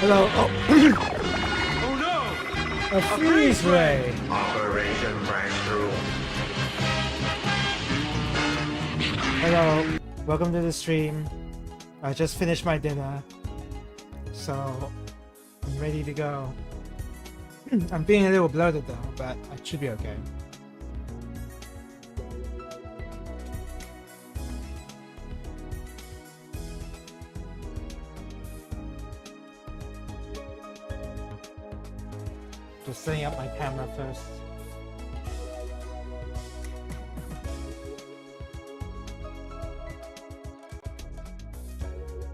Hello. Oh, Oh no! a freeze ray. Operation Breakthrough. Hello. Welcome to the stream. I just finished my dinner, so I'm ready to go. I'm feeling a little bloated though, but I should be okay. Just setting up my camera first.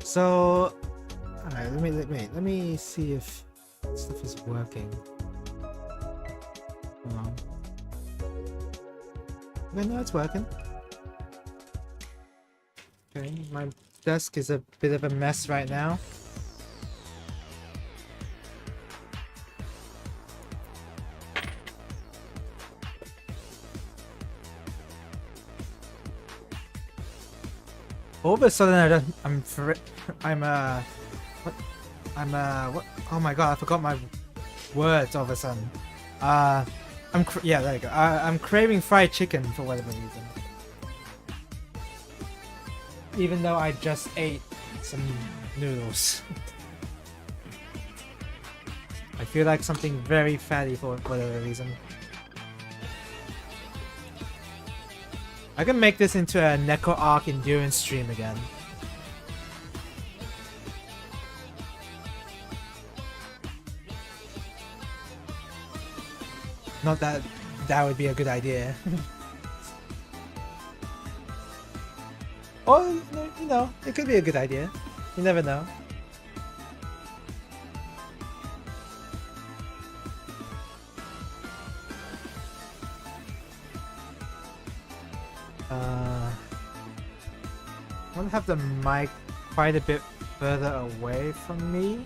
So, alright, let me see if stuff is working. Hold on. Okay, no, it's working. Okay, my desk is a bit of a mess right now. All of a sudden, what? Oh my god, I forgot my words all of a sudden. Yeah, there you go. I'm craving fried chicken for whatever reason. Even though I just ate some noodles. I feel like something very fatty for whatever reason. I can make this into a Neko Arc endurance stream again. Not that that would be a good idea. Or, you know, it could be a good idea. You never know. I want to have the mic quite a bit further away from me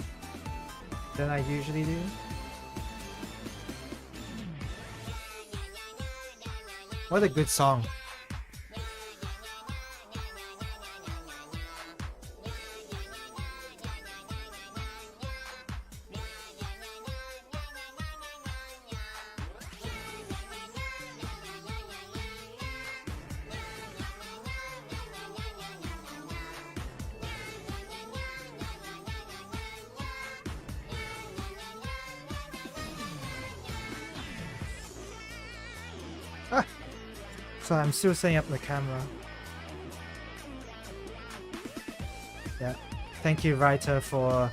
than I usually do. What a good song. So I'm still setting up the camera. Yeah. Thank you, writer, for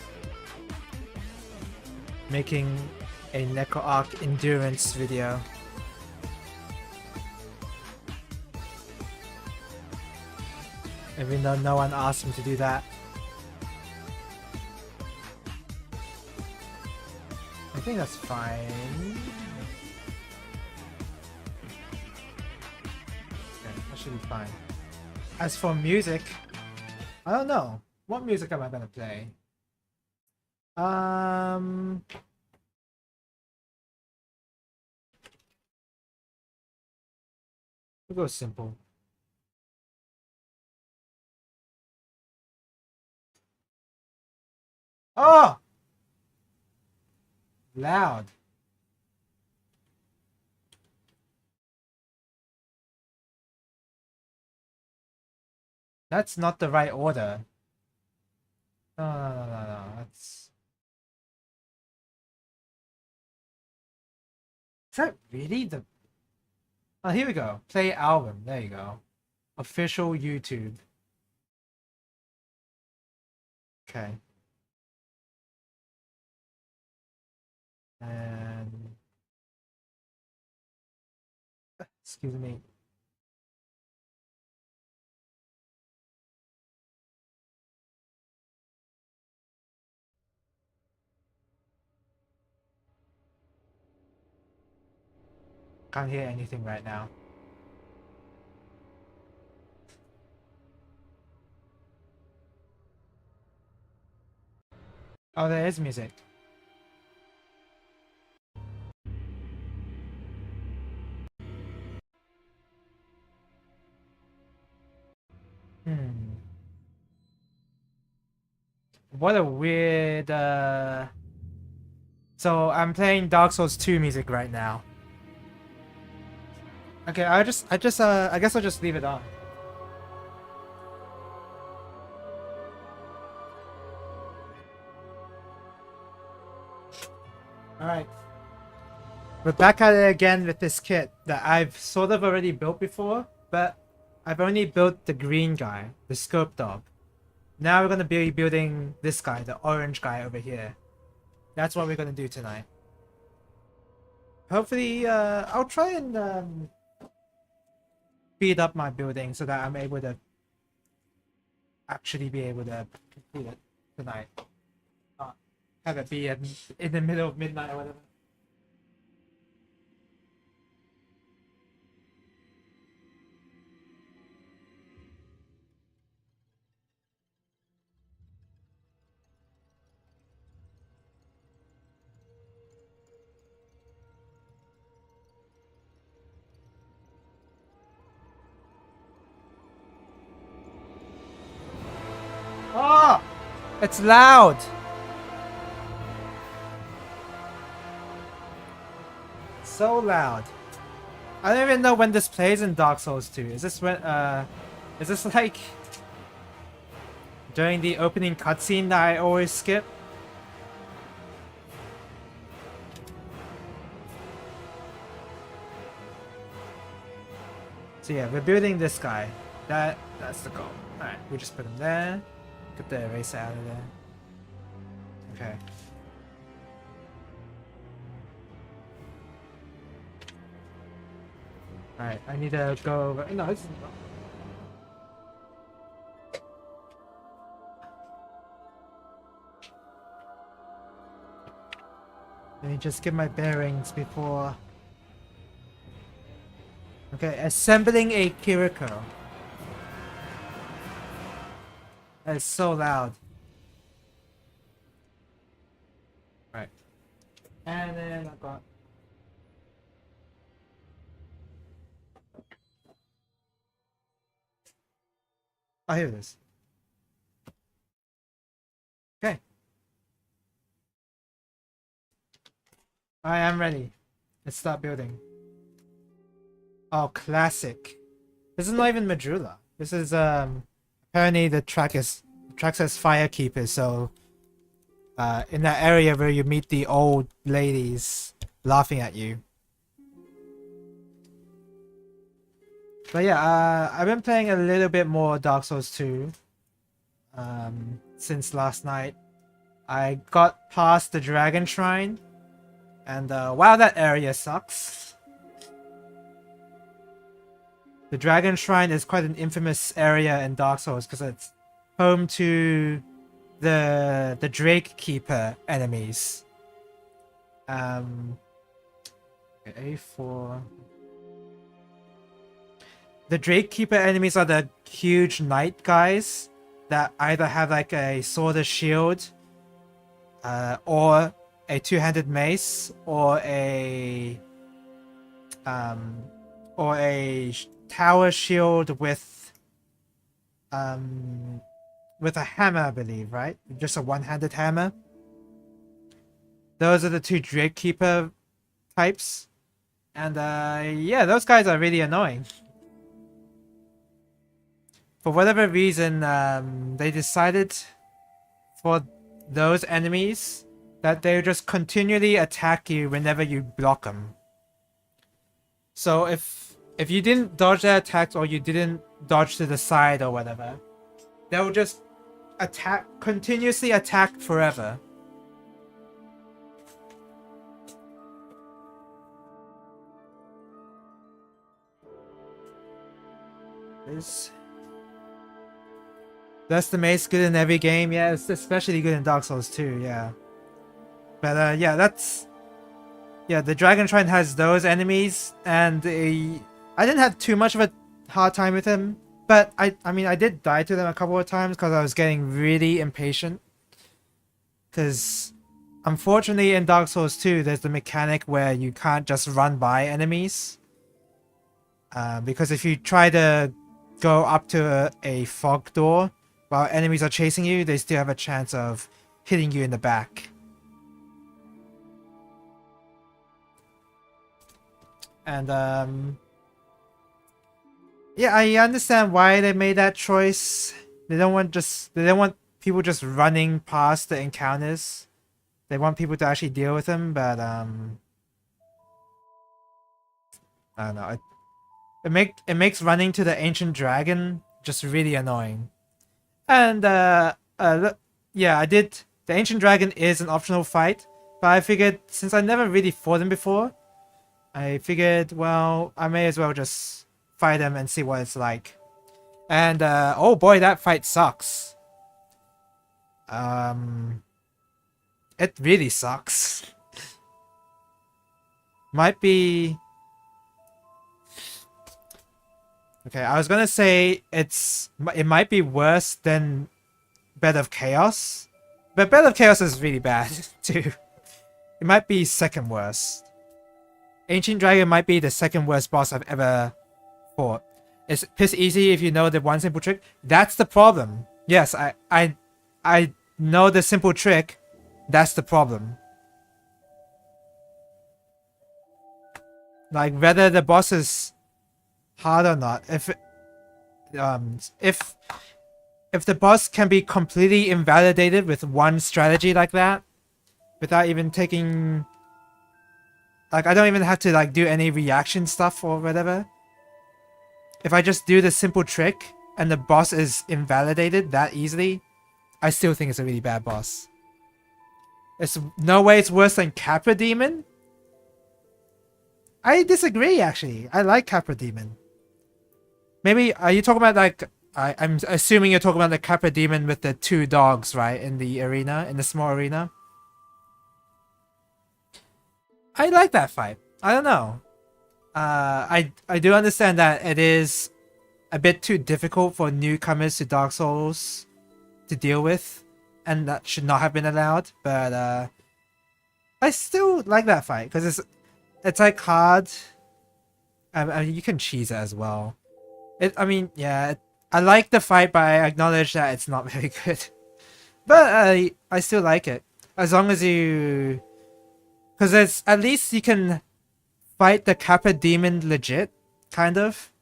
making a Neko Arc endurance video. Even though no one asked him to do that. I think that's fine. Should be fine. As for music, I don't know. What music am I gonna play? We'll go simple. Oh! Loud. That's not the right order. No. That's... Is that really the... Oh, here we go. Play album. There you go. Official YouTube. Okay. And... Excuse me. Can't hear anything right now. Oh, there is music. what a weird. So I'm playing Dark Souls 2 music right now. Okay, I guess I'll just leave it on. Alright. We're back at it again with this kit that I've sort of already built before, but I've only built the green guy, the scope dog. Now we're gonna be building this guy, the orange guy over here. That's what we're gonna do tonight. Hopefully, I'll try and speed up my building so that I'm able to actually be able to complete it tonight. Not have it be in the middle of midnight or whatever. Oh! It's loud! So loud. I don't even know when this plays in Dark Souls 2. Is this when, is this like during the opening cutscene that I always skip? So yeah, we're building this guy. That's the goal. Alright, we just put him there. Get the eraser out of there. Okay. Alright, I need to go over. No, this is wrong. Let me just get my bearings before. Okay, assembling a Chirico. That is so loud. Right. And then I've got. Oh, here it is. Okay. I am ready. Let's start building. Oh, classic. This is not even Majula. This is apparently the track says Firekeeper, so in that area where you meet the old ladies laughing at you. But yeah, I've been playing a little bit more Dark Souls 2 since last night. I got past the Dragon Shrine, and wow, that area sucks. The Dragon Shrine is quite an infamous area in Dark Souls because it's home to the Drake Keeper enemies. A4. The Drake Keeper enemies are the huge knight guys that either have like a sword or shield, or a two-handed mace, or a tower shield with a hammer, I believe, right? Just a one-handed hammer. Those are the two Drake Keeper types, and yeah, those guys are really annoying. For whatever reason, they decided for those enemies that they just continually attack you whenever you block them. So if you didn't dodge their attacks or you didn't dodge to the side or whatever, they'll just continuously attack forever. That's the mace good in every game. Yeah, it's especially good in Dark Souls 2, yeah. But yeah, the Dragon Shrine has those enemies, and I didn't have too much of a hard time with him, but I mean I did die to them a couple of times because I was getting really impatient. Because unfortunately in Dark Souls 2 there's the mechanic where you can't just run by enemies. Because if you try to go up to a fog door, while enemies are chasing you, they still have a chance of hitting you in the back. And yeah, I understand why they made that choice. They don't want people just running past the encounters. They want people to actually deal with them, but I don't know. It makes running to the ancient dragon just really annoying. And yeah, I did. The ancient dragon is an optional fight, but I figured since I never really fought him before, I figured, well, I may as well just fight him and see what it's like. And oh boy, that fight sucks. It really sucks. Might be. Okay, I was gonna say it might be worse than Bed of Chaos, but Bed of Chaos is really bad too. It might be second worst. Ancient Dragon might be the second worst boss I've ever fought. It's piss easy if you know the one simple trick. That's the problem. Yes, I know the simple trick. That's the problem. Like whether the boss is hard or not, if the boss can be completely invalidated with one strategy like that, without even taking, like, I don't even have to like do any reaction stuff or whatever. If I just do the simple trick and the boss is invalidated that easily, I still think it's a really bad boss. It's no way it's worse than Capra Demon. I disagree, actually. I like Capra Demon. Maybe, are you talking about like, I'm assuming you're talking about the Capra Demon with the 2 dogs, right? In the arena, in the small arena. I like that fight. I don't know. I do understand that it is a bit too difficult for newcomers to Dark Souls to deal with, and that should not have been allowed. But I still like that fight because it's like hard. I mean, you can cheese it as well. I mean, yeah, I like the fight, but I acknowledge that it's not very good. But I still like it as long as you, because at least you can fight the Kappa Demon legit, kind of.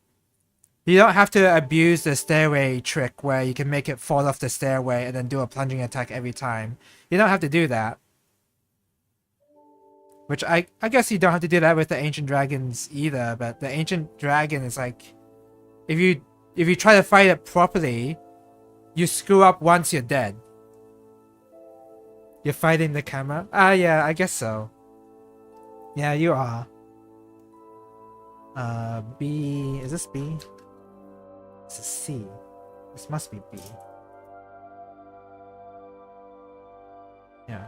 You don't have to abuse the stairway trick where you can make it fall off the stairway and then do a plunging attack every time. You don't have to do that. Which I guess you don't have to do that with the Ancient Dragons either, but the Ancient Dragon is like, if you try to fight it properly, you screw up once you're dead. You're fighting the camera? Ah, yeah, I guess so. Yeah, you are. B... Is this B? This is C. This must be B. Yeah.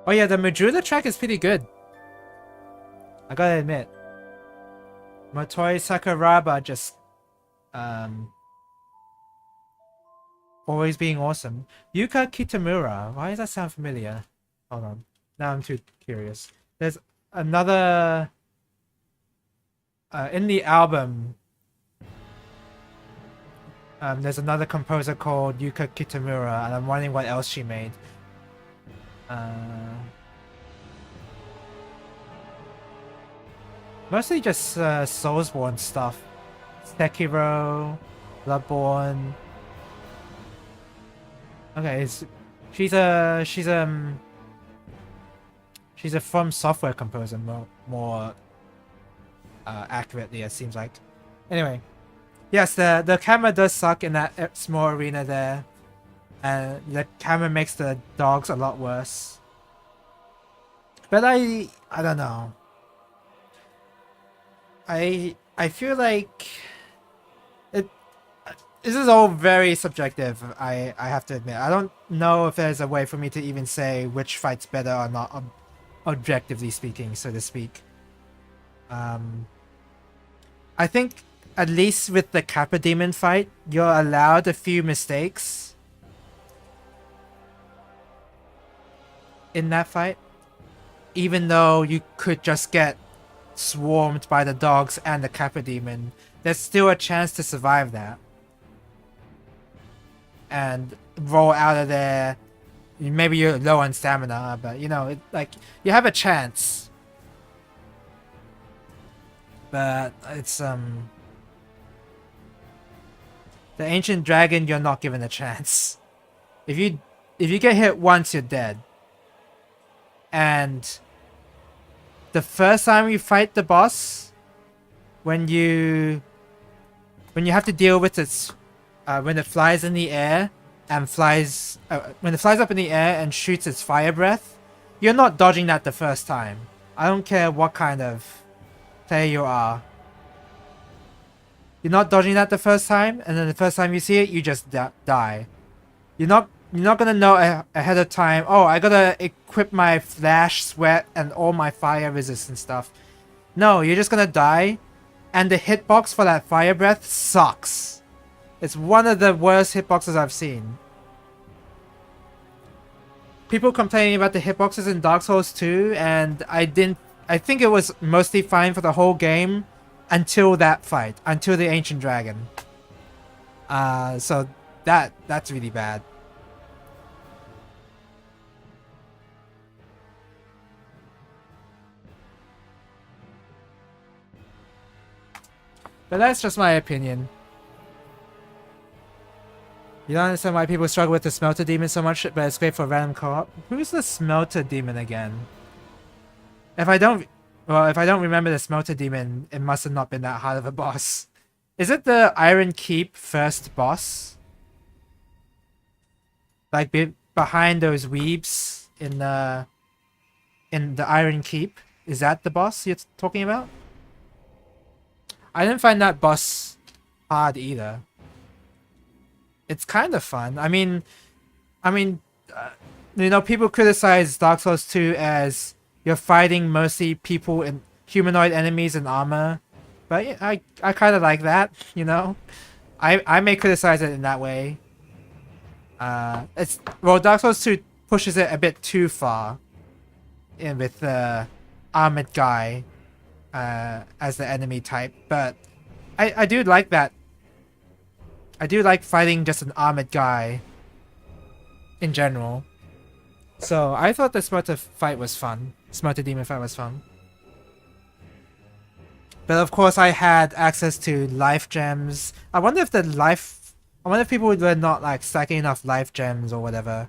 Oh yeah, the Madruda track is pretty good. I gotta admit. Motoi Sakuraba just... always being awesome. Yuka Kitamura. Why does that sound familiar? Hold on. Now I'm too curious. There's another... in the album, there's another composer called Yuka Kitamura, and I'm wondering what else she made. Mostly just Soulsborne stuff. Sekiro, Bloodborne. Okay, she's a From Software composer, more accurately, it seems like. Anyway, yes, the camera does suck in that small arena there, and the camera makes the dogs a lot worse. But I don't know. I feel like this is all very subjective. I have to admit, I don't know if there's a way for me to even say which fight's better or not, objectively speaking, so to speak. I think at least with the Kappa Demon fight, you're allowed a few mistakes in that fight, even though you could just get swarmed by the dogs and the Kappa Demon. There's still a chance to survive that. and roll out of there. Maybe you're low on stamina, but you know, like you have a chance. But it's the ancient dragon, you're not given a chance. If you get hit once, you're dead. And the first time you fight the boss, when you have to deal with its when it flies in the air and when it flies up in the air and shoots its fire breath, you're not dodging that the first time. I don't care what kind of player you are. You're not dodging that the first time, and then the first time you see it, you just die. You're not gonna know ahead of time. Oh, I gotta equip my flash, sweat, and all my fire resistant stuff. No, you're just gonna die, and the hitbox for that fire breath sucks. It's one of the worst hitboxes I've seen. People complaining about the hitboxes in Dark Souls 2, and I think it was mostly fine for the whole game until that fight, until the Ancient Dragon. So that's really bad. But that's just my opinion. You don't understand why people struggle with the Smelter Demon so much, but it's great for random co-op. Who's the Smelter Demon again? If I don't remember the Smelter Demon, it must have not been that hard of a boss. Is it the Iron Keep first boss? Like behind those weebs in the Iron Keep? Is that the boss you're talking about? I didn't find that boss hard either. It's kind of fun. I mean, you know, people criticize Dark Souls 2 as you're fighting mostly people and humanoid enemies in armor, but yeah, I kind of like that. You know, I may criticize it in that way. Dark Souls 2 pushes it a bit too far, in with the armored guy as the enemy type, but I do like that. I do like fighting just an armored guy in general. So I thought the Smelter fight was fun. Smelter Demon fight was fun. But of course I had access to life gems. I wonder if people were not like stacking enough life gems or whatever.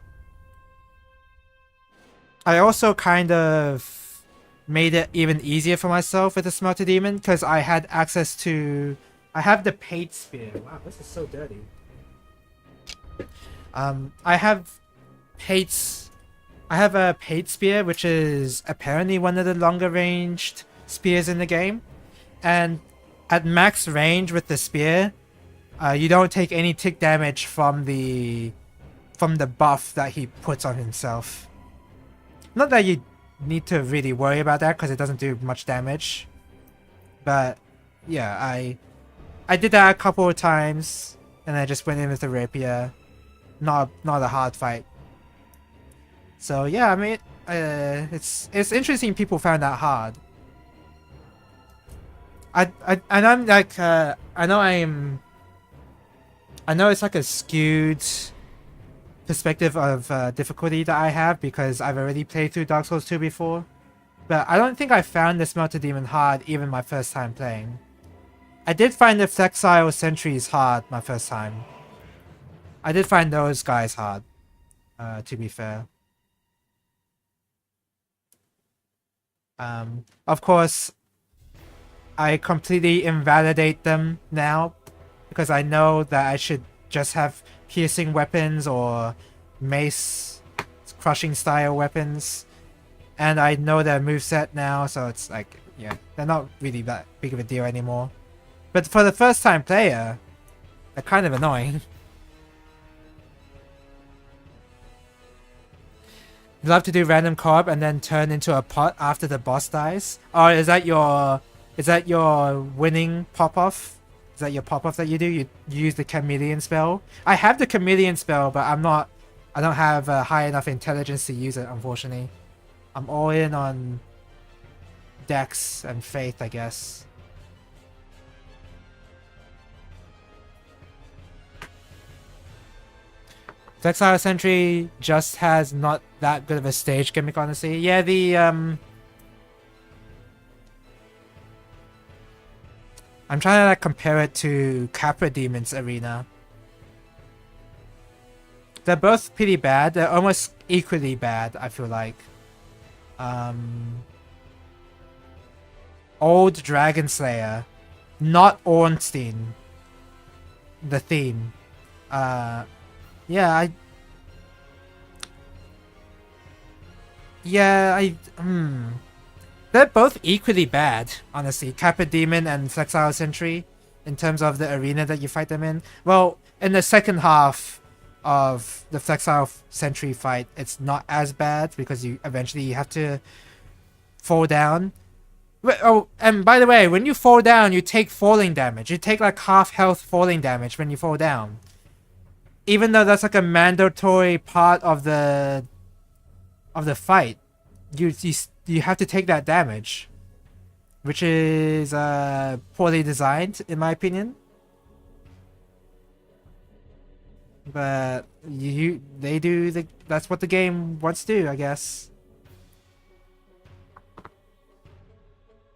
I also kind of made it even easier for myself with the Smelter Demon because I had access to... I have the Pate Spear. Wow, this is so dirty. I have a Pate Spear, which is apparently one of the longer ranged spears in the game. And at max range with the spear, you don't take any tick damage from the buff that he puts on himself. Not that you need to really worry about that because it doesn't do much damage. But yeah, I did that a couple of times, and I just went in with the rapier. Not a hard fight. So yeah, I mean, it's interesting people found that hard. I'm like I know it's like a skewed perspective of difficulty that I have because I've already played through Dark Souls 2 before, but I don't think I found the Smelter Demon hard even my first time playing. I did find the Flexile Sentries hard my first time. I did find those guys hard, to be fair. Of course, I completely invalidate them now because I know that I should just have piercing weapons or mace crushing style weapons, and I know their moveset now, so it's like, yeah, they're not really that big of a deal anymore. But for the first time player, they're kind of annoying. You love to do random co-op and then turn into a pot after the boss dies? Or is that your winning pop-off? Is that your pop-off that you do? You use the chameleon spell? I have the chameleon spell, but I don't have high enough intelligence to use it, unfortunately. I'm all in on Dex and Faith, I guess. Flexile Sentry just has not that good of a stage gimmick, honestly. Yeah, the I'm trying to like compare it to Capra Demon's Arena. They're both pretty bad. They're almost equally bad, I feel like. Old Dragon Slayer, not Ornstein. The theme. Yeah, they're both equally bad, honestly. Kappa Demon and Flexile Sentry, in terms of the arena that you fight them in. Well, in the second half of the Flexile Sentry fight, it's not as bad because you eventually have to fall down. Oh, and by the way, when you fall down, you take falling damage. You take like half health falling damage when you fall down. Even though that's like a mandatory part of the fight, you have to take that damage, which is poorly designed in my opinion. But that's what the game wants to do, I guess.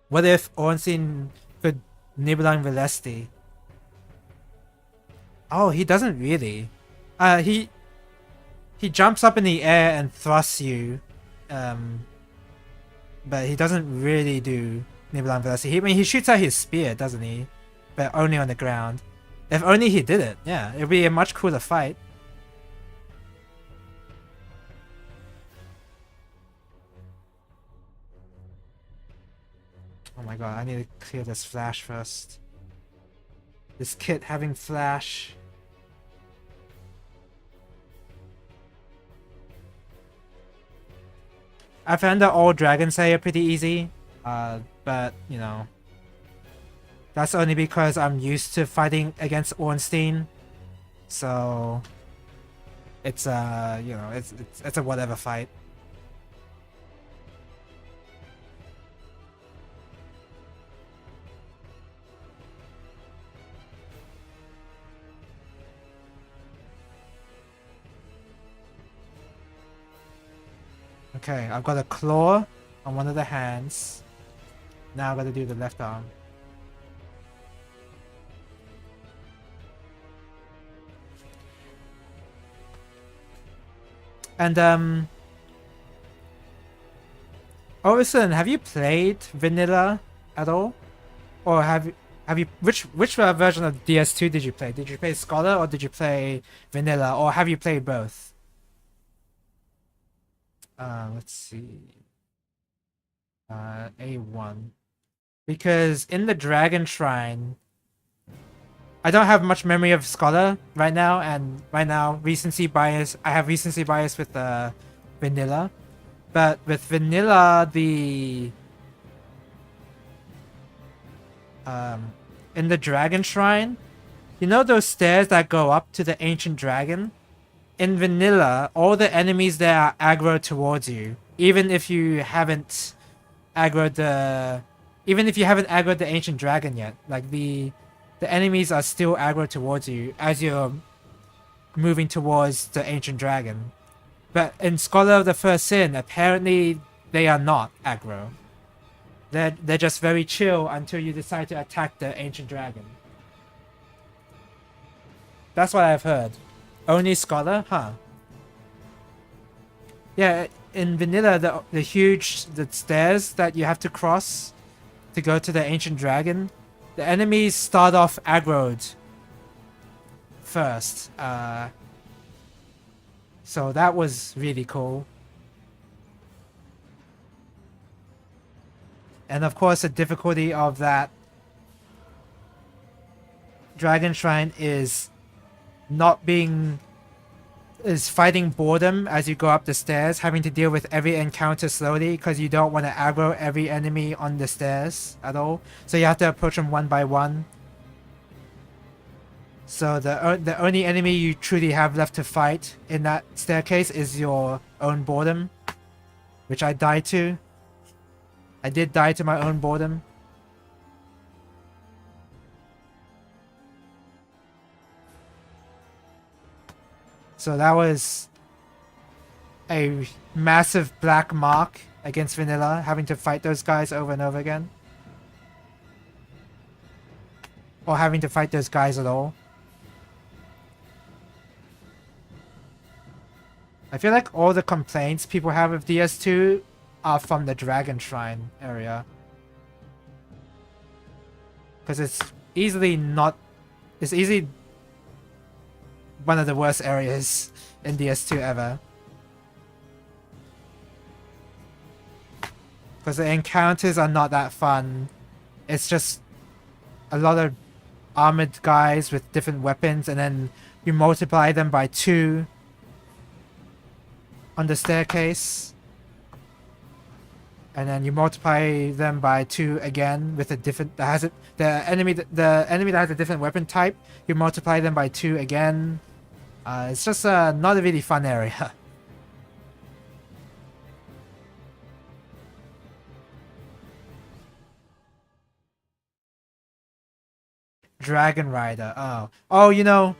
What if Ornstein could Nibbling Velesti? Oh, he doesn't really. He jumps up in the air and thrusts you. But he doesn't really do Nibbling Velocity. He shoots out his spear, doesn't he? But only on the ground. If only he did it, yeah. It would be a much cooler fight. Oh my god, I need to clear this flash first. This kit having flash. I found the old Dragon Slayer pretty easy, but, you know, that's only because I'm used to fighting against Ornstein, so it's, you know, it's a whatever fight. Okay, I've got a claw on one of the hands. Now I've got to do the left arm. And oh, listen, have you played Vanilla at all? Or have you which version of DS2 did you play? Did you play Scholar or did you play Vanilla, or have you played both? Let's see. A1. Because in the Dragon Shrine, I don't have much memory of Scholar right now, and right now recency bias. I have recency bias with Vanilla, but with Vanilla, the in the Dragon Shrine, you know those stairs that go up to the Ancient Dragon? In Vanilla, all the enemies there are aggro towards you, even if you haven't aggroed the Ancient Dragon yet. Like the enemies are still aggro towards you as you're moving towards the Ancient Dragon. But in Scholar of the First Sin, apparently they are not aggro. They're just very chill until you decide to attack the Ancient Dragon. That's what I've heard. Only Scholar? Huh. Yeah, in Vanilla, the stairs that you have to cross to go to the Ancient Dragon, the enemies start off aggroed first. So that was really cool. And of course, the difficulty of that Dragon Shrine is fighting boredom as you go up the stairs, having to deal with every encounter slowly because you don't want to aggro every enemy on the stairs at all. So you have to approach them one by one. So the only enemy you truly have left to fight in that staircase is your own boredom, which I died to. I did die to my own boredom. So that was a massive black mark against vanilla, having to fight those guys over and over again. Or having to fight those guys at all. I feel like all the complaints people have with DS2 are from the Dragon Shrine area. Because it's easily one of the worst areas in DS2 ever. Because the encounters are not that fun. It's just a lot of armored guys with different weapons, and then you multiply them by 2 on the staircase. And then you multiply them by 2 again with a different the enemy that has a different weapon type. You multiply them by 2 again. It's just not a really fun area. Dragon Rider. Oh, you know,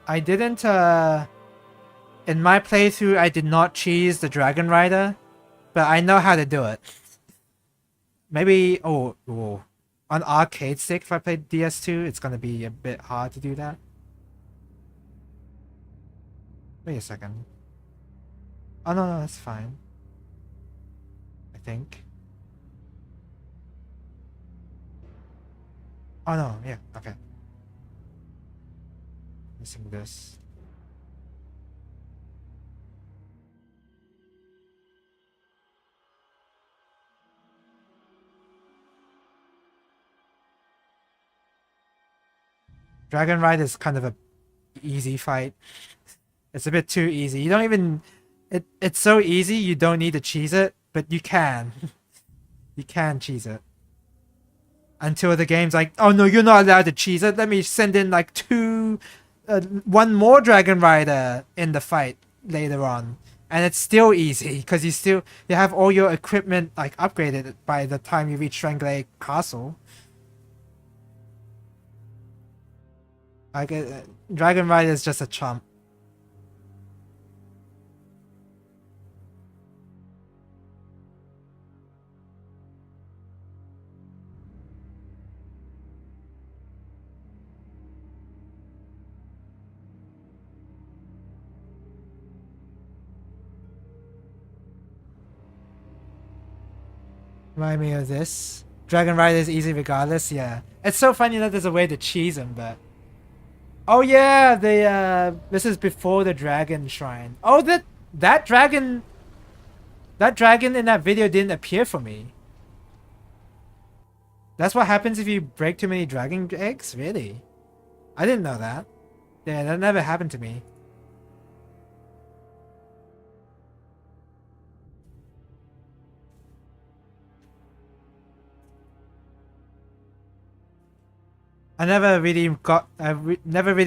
I didn't in my playthrough I did not cheese the Dragon Rider, but I know how to do it. Maybe on arcade stick, if I play DS2, it's gonna be a bit hard to do that. Wait a second. Oh no, that's fine. I think. Oh no, yeah, okay. Missing this. Dragon Ride is kind of a easy fight. It's a bit too easy. You don't even... It's so easy you don't need to cheese it, but you can. You can cheese it. Until the game's like, oh no, you're not allowed to cheese it. Let me send in like 1 more Dragon Rider in the fight later on. And it's still easy, because you have all your equipment like upgraded by the time you reach Strangley Castle. Like, Dragon Rider is just a chump. Remind me of this. Dragon Rider is easy regardless, yeah. It's so funny that there's a way to cheese him, but... Oh yeah, this is before the Dragon Shrine. Oh, that dragon in that video didn't appear for me. That's what happens if you break too many dragon eggs? Really? I didn't know that. Yeah, that never happened to me. I never really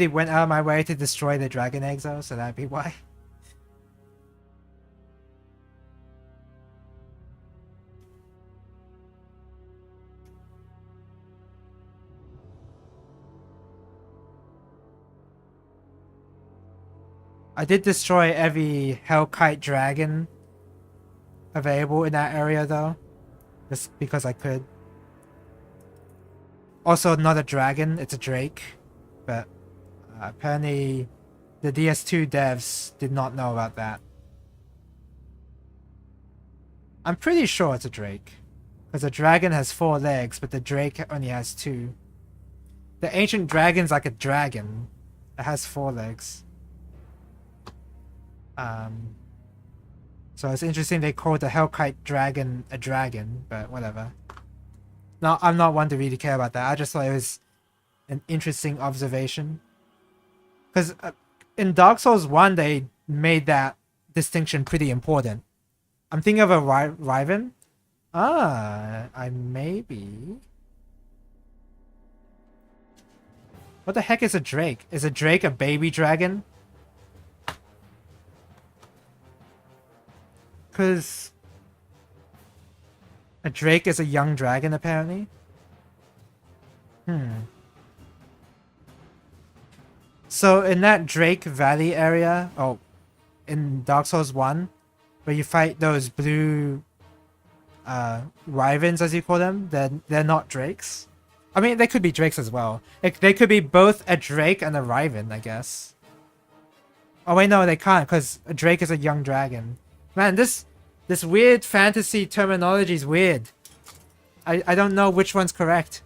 went out of my way to destroy the dragon eggs though, so that'd be why. I did destroy every Hellkite dragon available in that area though, just because I could. Also, not a dragon, it's a drake. But apparently the DS2 devs did not know about that. I'm pretty sure it's a drake. Because a dragon has 4 legs, but the drake only has 2. The ancient dragon's like a dragon. It has 4 legs. So it's interesting they called the Hellkite dragon a dragon, but whatever. No, I'm not one to really care about that. I just thought it was an interesting observation. Because in Dark Souls 1, they made that distinction pretty important. I'm thinking of a Riven. I maybe... What the heck is a drake? Is a drake a baby dragon? Because... A drake is a young dragon, apparently. So in that Drake Valley area, in Dark Souls 1, where you fight those blue wyverns, as you call them, they're not drakes. I mean, they could be drakes as well. They could be both a drake and a wyvern, I guess. Oh wait, no, they can't, because a drake is a young dragon. Man, this weird fantasy terminology is weird. I don't know which one's correct.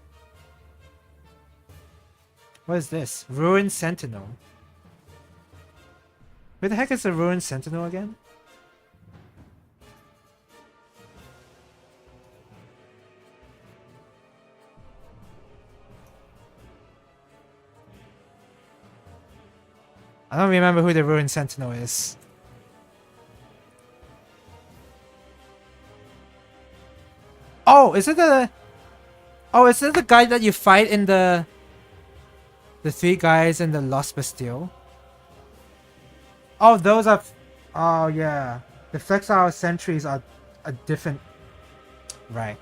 What is this? Ruined Sentinel. Where the heck is the Ruined Sentinel again? I don't remember who the Ruined Sentinel is. Oh, is it the... Oh, is it the guy that you fight in the... The 3 guys in the Lost Bastille? Oh, those are... Oh, yeah. The Flexile Sentries are a different... Right.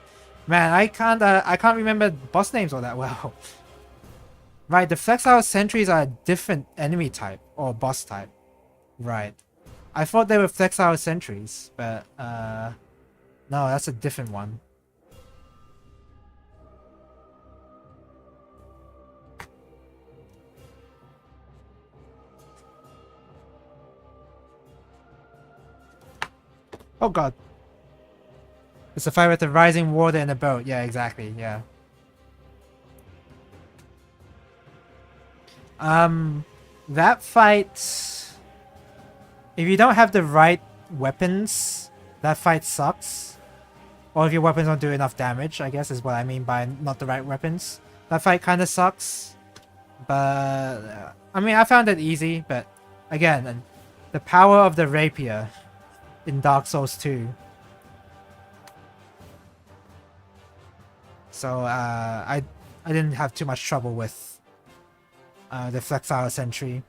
Man, I can't remember boss names all that well. Right, the Flexile Sentries are a different enemy type, or boss type. Right. I thought they were Flexile Sentries, but, no, that's a different one. Oh god. It's a fight with the rising water in a boat. Yeah, exactly, yeah. That fight... If you don't have the right weapons, that fight sucks. Or if your weapons don't do enough damage, I guess is what I mean by not the right weapons. That fight kinda sucks. But... I mean, I found it easy, but... Again, the power of the rapier in Dark Souls 2. So, I didn't have too much trouble with the Flexile Sentry.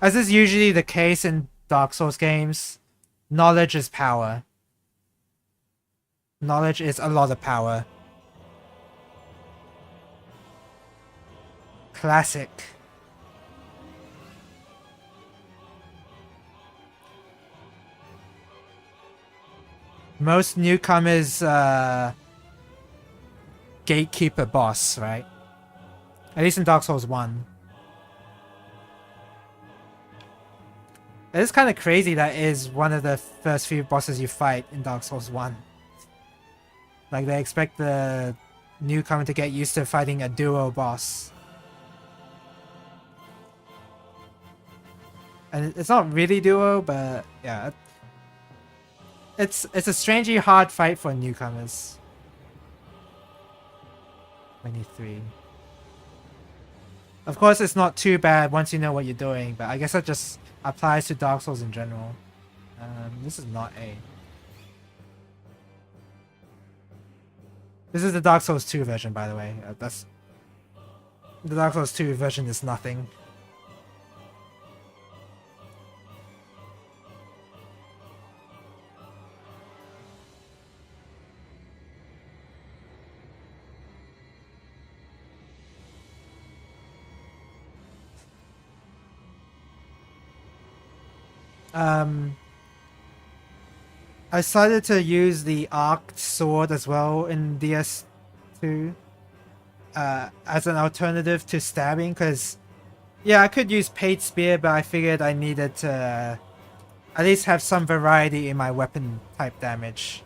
As is usually the case in Dark Souls games, knowledge is power. Knowledge is a lot of power. Classic. Most newcomers gatekeeper boss, right? At least in Dark Souls 1. It is kind of crazy that is one of the first few bosses you fight in Dark Souls 1. Like, they expect the newcomer to get used to fighting a duo boss. And it's not really duo, but yeah. It's a strangely hard fight for newcomers. 23. Of course, it's not too bad once you know what you're doing, but I guess that just applies to Dark Souls in general. This is not A. This is the Dark Souls 2 version, by the way. That's... The Dark Souls 2 version is nothing. I started to use the arced sword as well in DS2 as an alternative to stabbing, because yeah, I could use paid spear, but I figured I needed to at least have some variety in my weapon type damage,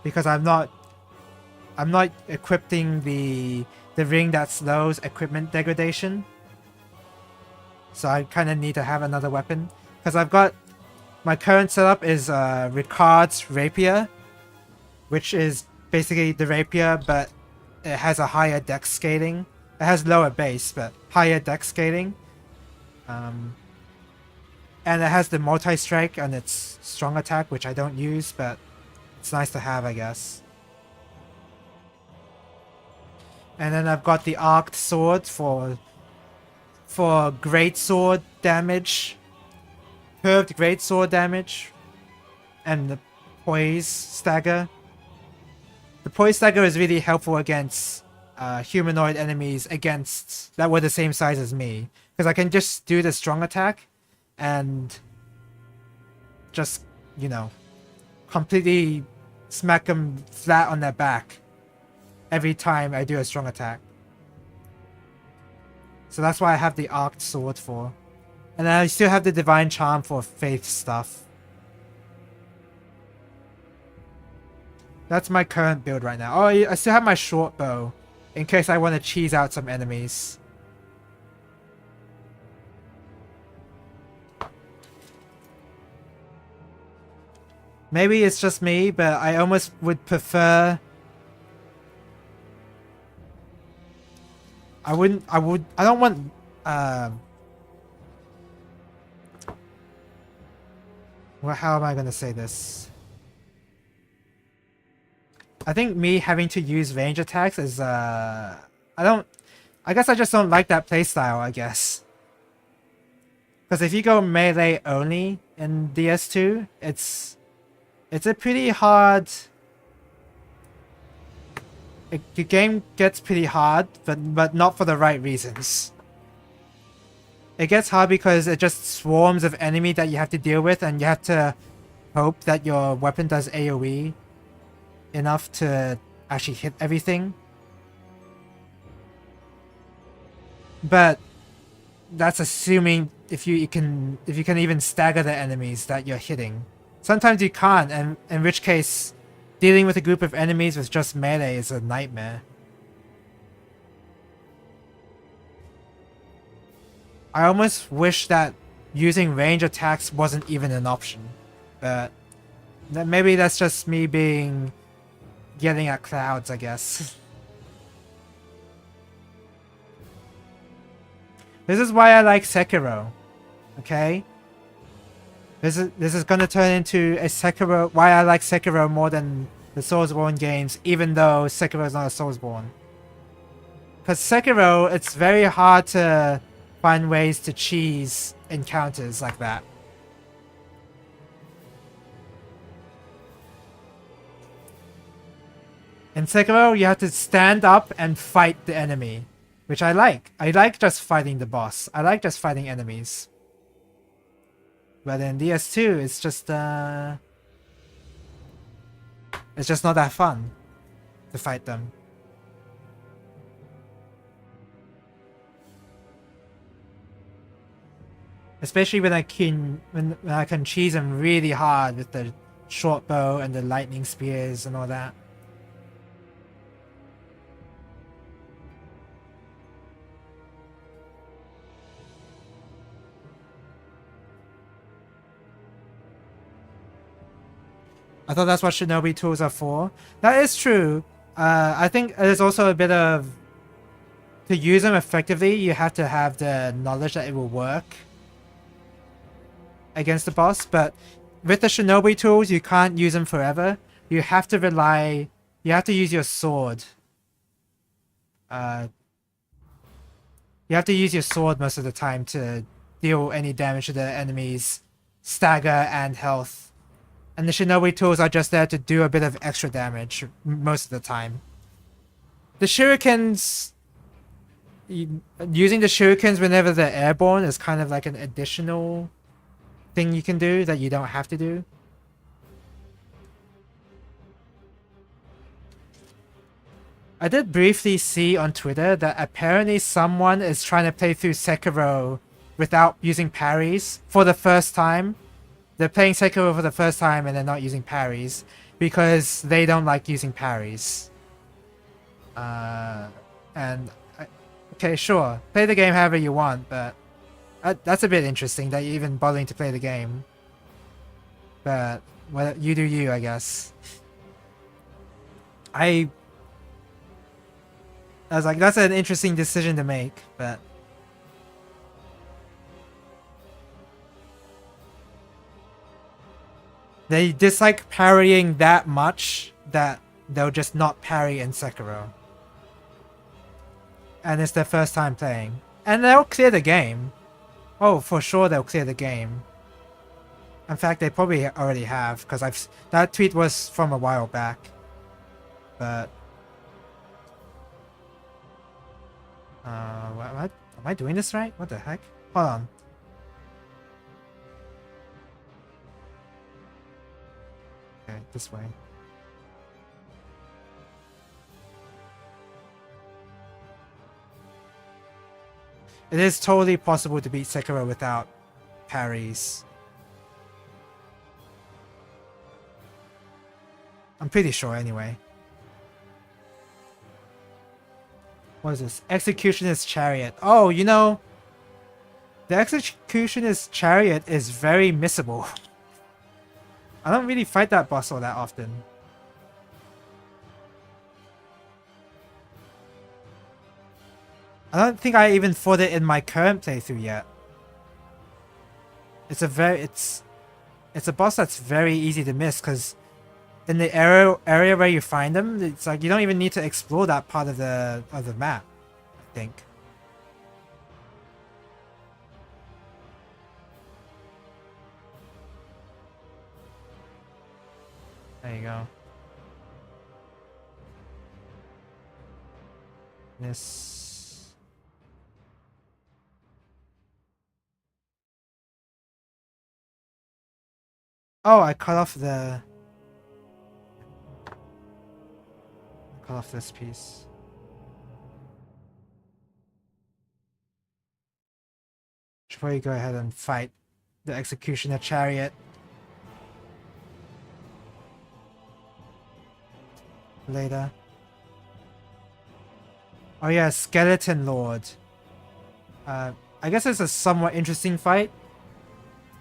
because I'm not equipping the ring that slows equipment degradation, so I kind of need to have another weapon. Because I've got... My current setup is Ricard's Rapier, which is basically the Rapier, but it has a higher dex scaling. It has lower base, but higher dex scaling. And it has the multi-strike and its strong attack, which I don't use, but it's nice to have, I guess. And then I've got the arced sword for great sword damage. Curved greatsword damage, and the poise stagger. The poise stagger is really helpful against humanoid enemies against that were the same size as me, because I can just do the strong attack and just, you know, completely smack them flat on their back every time I do a strong attack. So that's why I have the arced sword for. And then I still have the divine charm for faith stuff. That's my current build right now. Oh, I still have my short bow in case I want to cheese out some enemies. Maybe it's just me, but I almost would prefer... I don't want... Well, how am I going to say this? I think me having to use range attacks is, I guess I just don't like that playstyle, I guess. Because if you go melee only in DS2, it's a pretty hard... The game gets pretty hard, but not for the right reasons. It gets hard because it just swarms of enemy that you have to deal with, and you have to hope that your weapon does AoE enough to actually hit everything. But that's assuming if you can even stagger the enemies that you're hitting. Sometimes you can't, and in which case dealing with a group of enemies with just melee is a nightmare. I almost wish that using range attacks wasn't even an option, but maybe that's just me getting at clouds, I guess. This is why I like Sekiro, okay? This is gonna turn into a Sekiro. Why I like Sekiro more than the Soulsborne games, even though Sekiro is not a Soulsborne. Because Sekiro, it's very hard to find ways to cheese encounters like that. In Sekiro, you have to stand up and fight the enemy, which I like. I like just fighting the boss. I like just fighting enemies. But in DS2, it's just not that fun to fight them. Especially when I can cheese them really hard with the short bow and the lightning spears and all that. I thought that's what shinobi tools are for. That is true. I think there's also a bit of... To use them effectively, you have to have the knowledge that it will work against the boss, but with the shinobi tools, you can't use them forever. You have to rely... You have to use your sword. You have to use your sword most of the time to deal any damage to the enemy's stagger and health. And the shinobi tools are just there to do a bit of extra damage most of the time. The shurikens... Using the shurikens whenever they're airborne is kind of like an additional thing you can do that you don't have to do. I did briefly see on Twitter that apparently someone is trying to play through Sekiro without using parries for the first time. They're playing Sekiro for the first time and they're not using parries because they don't like using parries. Okay, sure. Play the game however you want, but that's a bit interesting that you're even bothering to play the game. But, well, you do you, I guess. I was like, that's an interesting decision to make, but... They dislike parrying that much that they'll just not parry in Sekiro. And it's their first time playing. And they'll clear the game. Oh, for sure they'll clear the game. In fact, they probably already have, because that tweet was from a while back. But... What? Am I doing this right? What the heck? Hold on. Okay, this way. It is totally possible to beat Sekiro without parries. I'm pretty sure anyway. What is this? Executioner's Chariot. Oh, you know, the Executioner's Chariot is very missable. I don't really fight that boss all that often. I don't think I even fought it in my current playthrough yet. It's a boss that's very easy to miss because in the area where you find them, it's like you don't even need to explore that part of the map, I think. There you go. This. Oh, I cut off this piece. Should probably go ahead and fight the Executioner Chariot later. Oh yeah, Skeleton Lord. I guess it's a somewhat interesting fight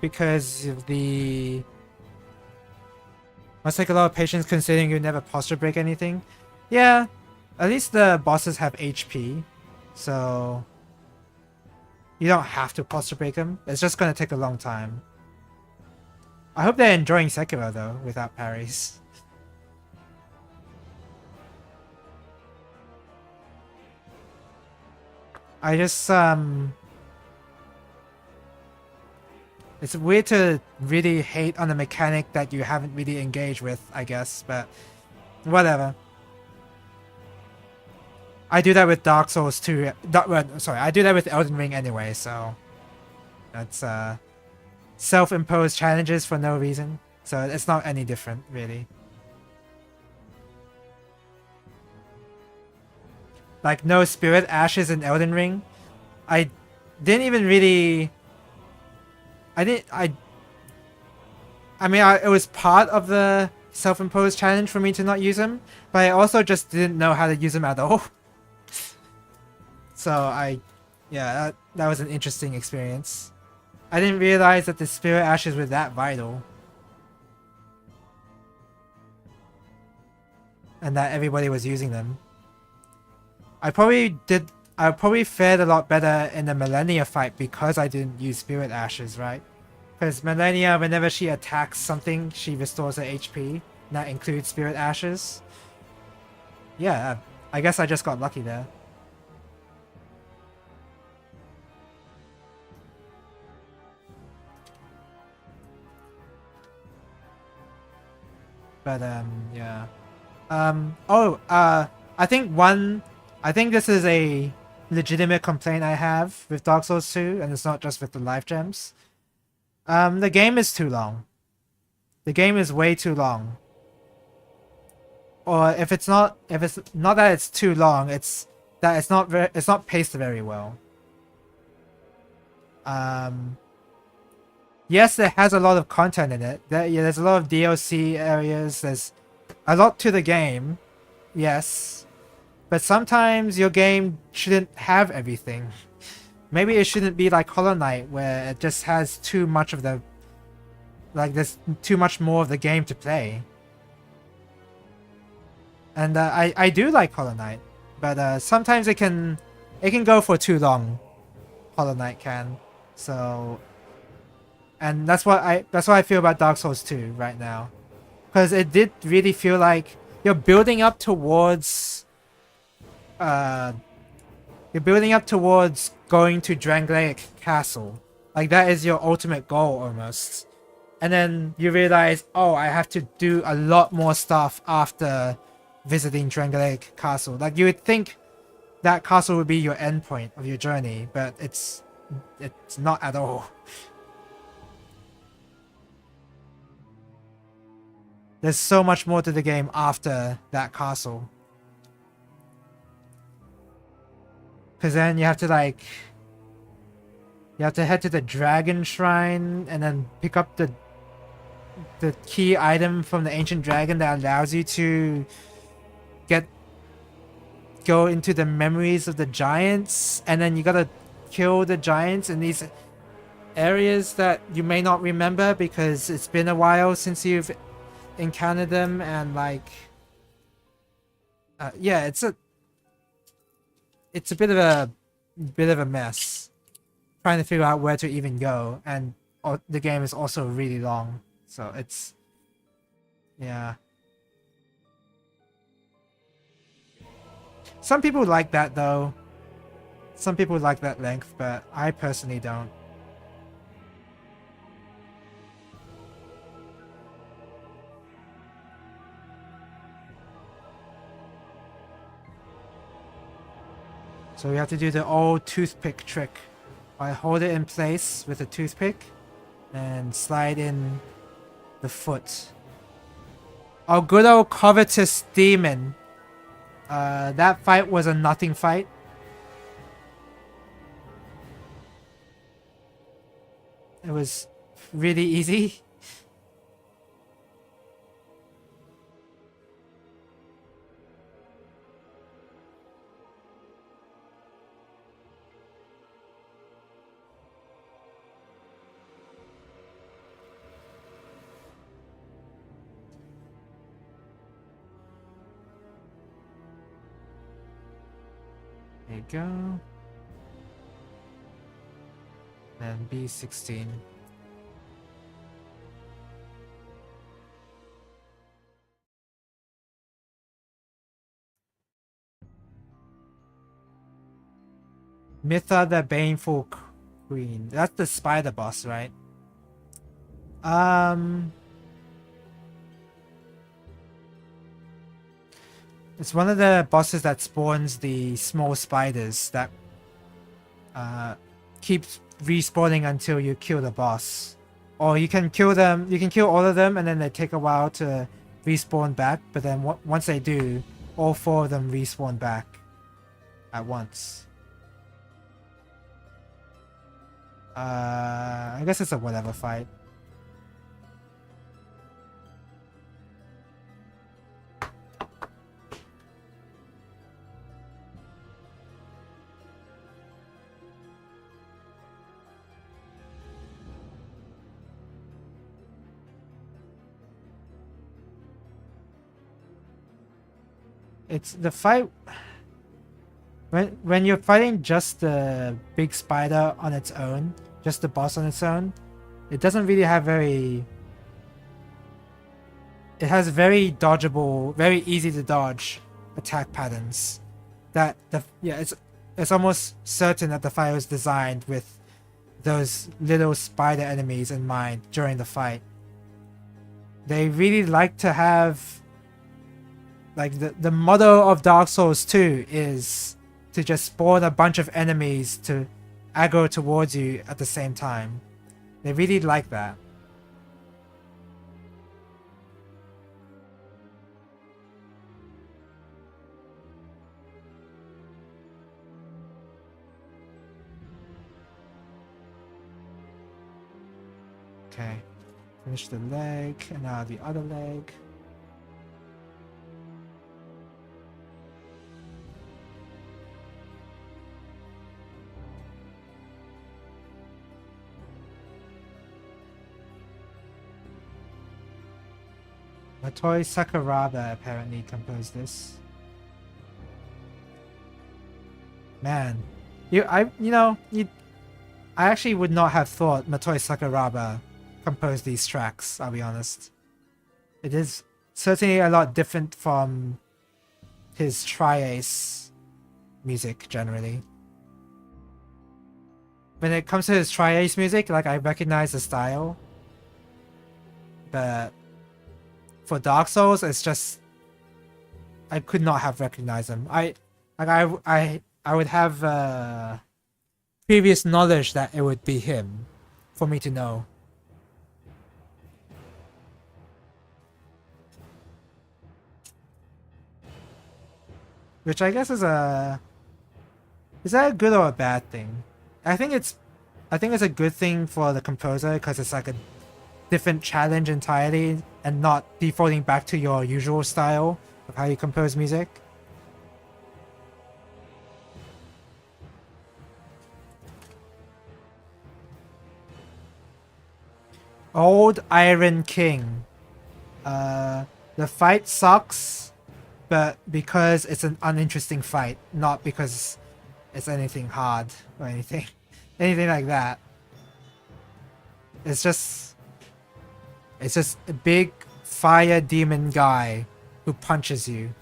because of the... Must take a lot of patience considering you never posture break anything. Yeah, at least the bosses have HP, so you don't have to posture break them. It's just gonna take a long time. I hope they're enjoying Sekiro though, without parries. I just it's weird to really hate on a mechanic that you haven't really engaged with, I guess, but whatever. I do that with Dark Souls too. Sorry, I do that with Elden Ring anyway, so that's self-imposed challenges for no reason. So it's not any different, really. Like no Spirit Ashes in Elden Ring. I didn't even really... I mean, it was part of the self-imposed challenge for me to not use them, but I also just didn't know how to use them at all. So yeah, that was an interesting experience. I didn't realize that the Spirit Ashes were that vital. And that everybody was using them. I probably fared a lot better in the Millennia fight because I didn't use Spirit Ashes, right? Because Millennia, whenever she attacks something, she restores her HP. And that includes Spirit Ashes. Yeah, I guess I just got lucky there. But yeah. I think this is a legitimate complaint I have with Dark Souls 2, and it's not just with the life gems. The game is too long. The game is way too long. Or if it's not that it's too long, it's that it's not paced very well. Yes, it has a lot of content in it. There's a lot of DLC areas. There's a lot to the game. Yes. But sometimes your game shouldn't have everything. Maybe it shouldn't be like Hollow Knight, where it just has too much of the... Like, there's too much more of the game to play. And I do like Hollow Knight. But sometimes it can go for too long. Hollow Knight can. So... And that's what I feel about Dark Souls 2 right now. Because it did really feel like you're building up towards... You're building up towards going to Drangleic Castle. Like, that is your ultimate goal, almost. And then you realize, oh, I have to do a lot more stuff after visiting Drangleic Castle. Like, you would think that castle would be your endpoint of your journey, but it's not at all. There's so much more to the game after that castle. Because then you have to like... You have to head to the dragon shrine and then pick up the key item from the ancient dragon that allows you to go into the memories of the giants, and then you gotta kill the giants in these areas that you may not remember because it's been a while since you've encountered them, and like yeah, it's a bit of a mess trying to figure out where to even go, and the game is also really long, so it's yeah. Some people like that though. Some people like that length, but I personally don't. So we have to do the old toothpick trick. I hold it in place with a toothpick and slide in the foot. Oh, good old covetous demon. That fight was a nothing fight. It was really easy. There you go. And B16. Mitha the Baneful Queen. That's the spider boss, right? It's one of the bosses that spawns the small spiders that keeps respawning until you kill the boss. Or you can kill them, you can kill all of them and then they take a while to respawn back, but then once they do, all 4 of them respawn back at once. I guess it's a whatever fight. It's the fight when you're fighting just the big spider on its own, just the boss on its own, it doesn't really have very... It has very dodgeable, very easy to dodge attack patterns. That it's almost certain that the fight was designed with those little spider enemies in mind during the fight. They really like to have... Like, the motto of Dark Souls 2 is to just spawn a bunch of enemies to aggro towards you at the same time. They really like that. Okay. Finish the leg, and now the other leg. Motoi Sakuraba apparently composed this. Man, I actually would not have thought Motoi Sakuraba composed these tracks, I'll be honest. It is certainly a lot different from his Tri-Ace music generally. When it comes to his Tri-Ace music, like, I recognize the style, but for Dark Souls, it's just I could not have recognized him. I I would have previous knowledge that it would be him for me to know. Which I guess is a... Is that a good or a bad thing? I think it's a good thing for the composer because it's like a different challenge entirely and not defaulting back to your usual style of how you compose music. Old Iron King. The fight sucks, but because it's an uninteresting fight, not because it's anything hard or anything like that. It's just a big fire demon guy who punches you.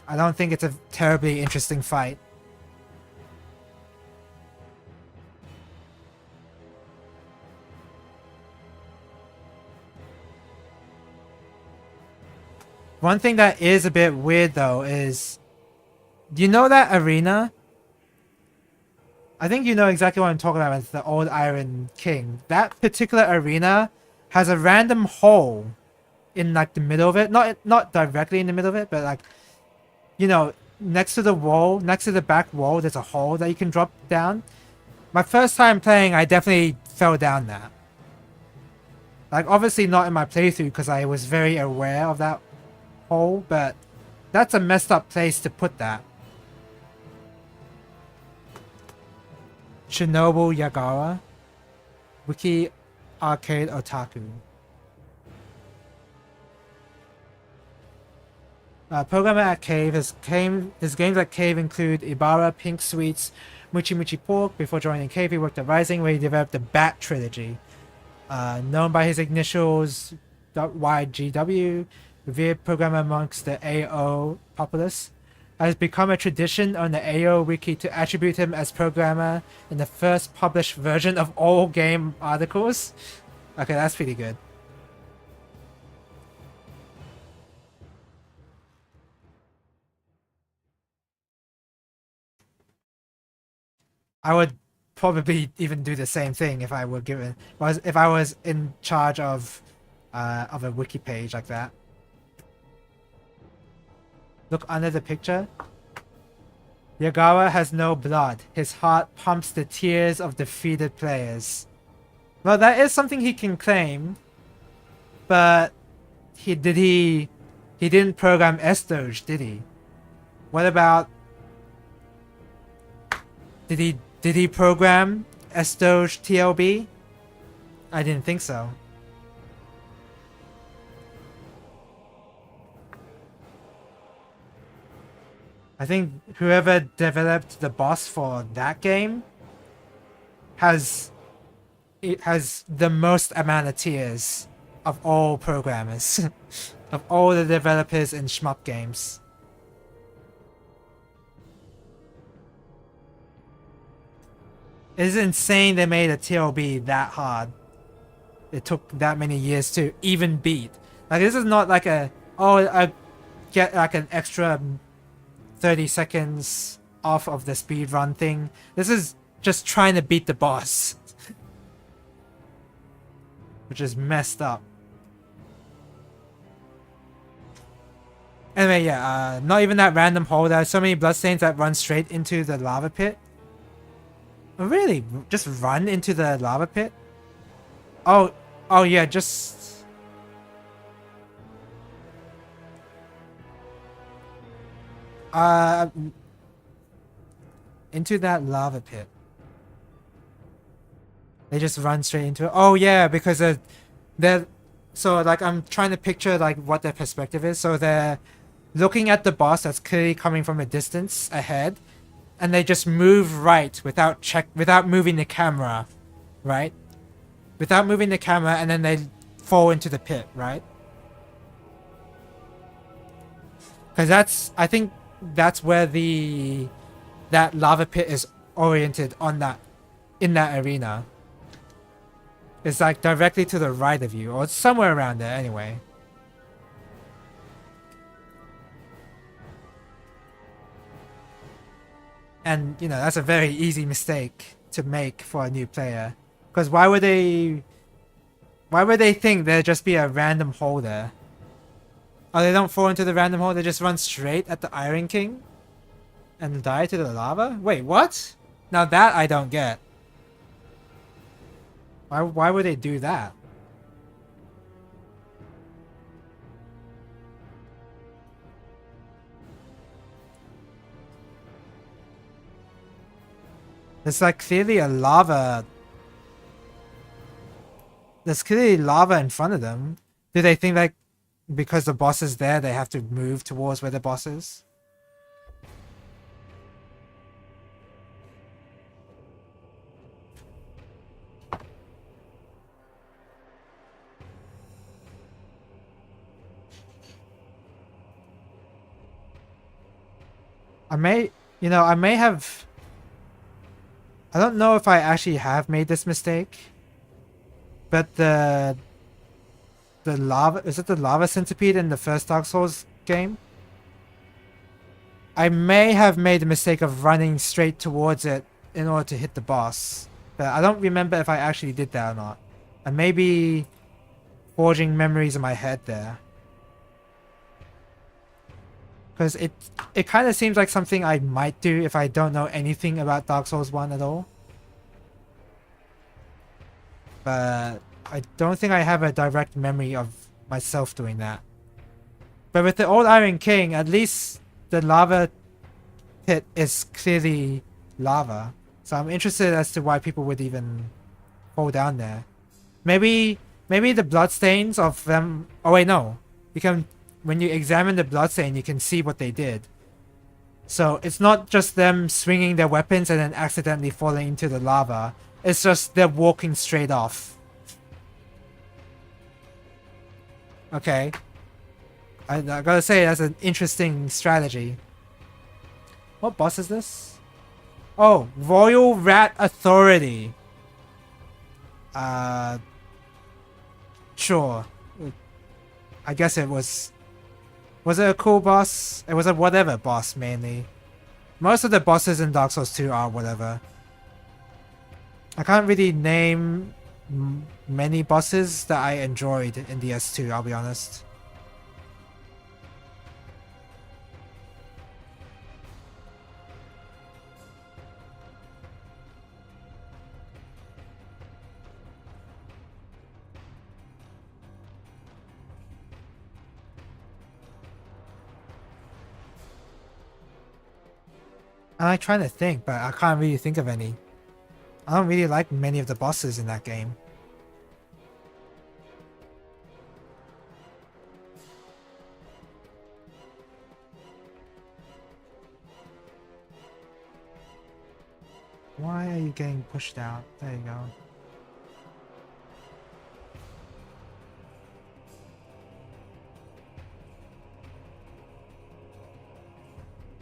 I don't think it's a terribly interesting fight. One thing that is a bit weird though is, do you know that arena? I think you know exactly what I'm talking about. It's the Old Iron King. That particular arena has a random hole in like the middle of it. Not directly in the middle of it, but like, you know, next to the wall, next to the back wall, there's a hole that you can drop down. My first time playing, I definitely fell down that. Like obviously not in my playthrough because I was very aware of that hole, but that's a messed up place to put that. Shinobu Yagawa, Wiki Arcade Otaku. Programmer at Cave. His games at Cave include Ibarra, Pink Sweets, Muchi Muchi Pork. Before joining Cave, he worked at Rising, where he developed the Bat trilogy. Known by his initials YGW, revered programmer amongst the AO populace. Has become a tradition on the AO wiki to attribute him as programmer in the first published version of all game articles. Okay, that's pretty good. I would probably even do the same thing if I were if I was in charge of a wiki page like that. Look under the picture. Yagawa has no blood. His heart pumps the tears of defeated players. Well, that is something he can claim, but he didn't program S-Doge, did he? What about... Did he program S-Doge TLB? I didn't think so. I think whoever developed the boss for that game has the most amount of tears of all programmers, of all the developers in shmup games. It's insane they made a TLB that hard. It took that many years to even beat. Like this is not like I get like an extra 30 seconds off of the speed run thing. This is just trying to beat the boss. Which is messed up. Anyway, yeah, not even that random hole. There are so many bloodstains that run straight into the lava pit. Oh, really? Just run into the lava pit? Oh yeah, just... into that lava pit. They just run straight into it. Oh yeah, because they're so like I'm trying to picture like what their perspective is. So they're looking at the boss that's clearly coming from a distance ahead, and they just move right without moving the camera, right? Without moving the camera, and then they fall into the pit, right? Because I think that's where that lava pit is oriented in that arena. It's like directly to the right of you, or somewhere around there anyway. And, you know, that's a very easy mistake to make for a new player. Because why would they think there'd just be a random hole there? Oh, they don't fall into the random hole, they just run straight at the Iron King? And die to the lava? Wait, what? Now that I don't get. Why would they do that? There's like clearly a lava. There's clearly lava in front of them. Do they think like because the boss is there, they have to move towards where the boss is? I may have... I don't know if I actually have made this mistake. But the lava... Is it the lava centipede in the first Dark Souls game? I may have made the mistake of running straight towards it in order to hit the boss. But I don't remember if I actually did that or not. I may be forging memories in my head there. Because it kind of seems like something I might do if I don't know anything about Dark Souls 1 at all. But I don't think I have a direct memory of myself doing that. But with the old Iron King, at least the lava pit is clearly lava. So I'm interested as to why people would even fall down there. Maybe the bloodstains of them... Oh wait, no. You can... When you examine the bloodstain, you can see what they did. So it's not just them swinging their weapons and then accidentally falling into the lava. It's just they're walking straight off. Okay. I gotta say, that's an interesting strategy. What boss is this? Oh, Royal Rat Authority. Sure. I guess it was... Was it a cool boss? It was a whatever boss, mainly. Most of the bosses in Dark Souls 2 are whatever. I can't really name many bosses that I enjoyed in DS2, I'll be honest. I'm trying to think, but I can't really think of any. I don't really like many of the bosses in that game. Why are you getting pushed out? There you go.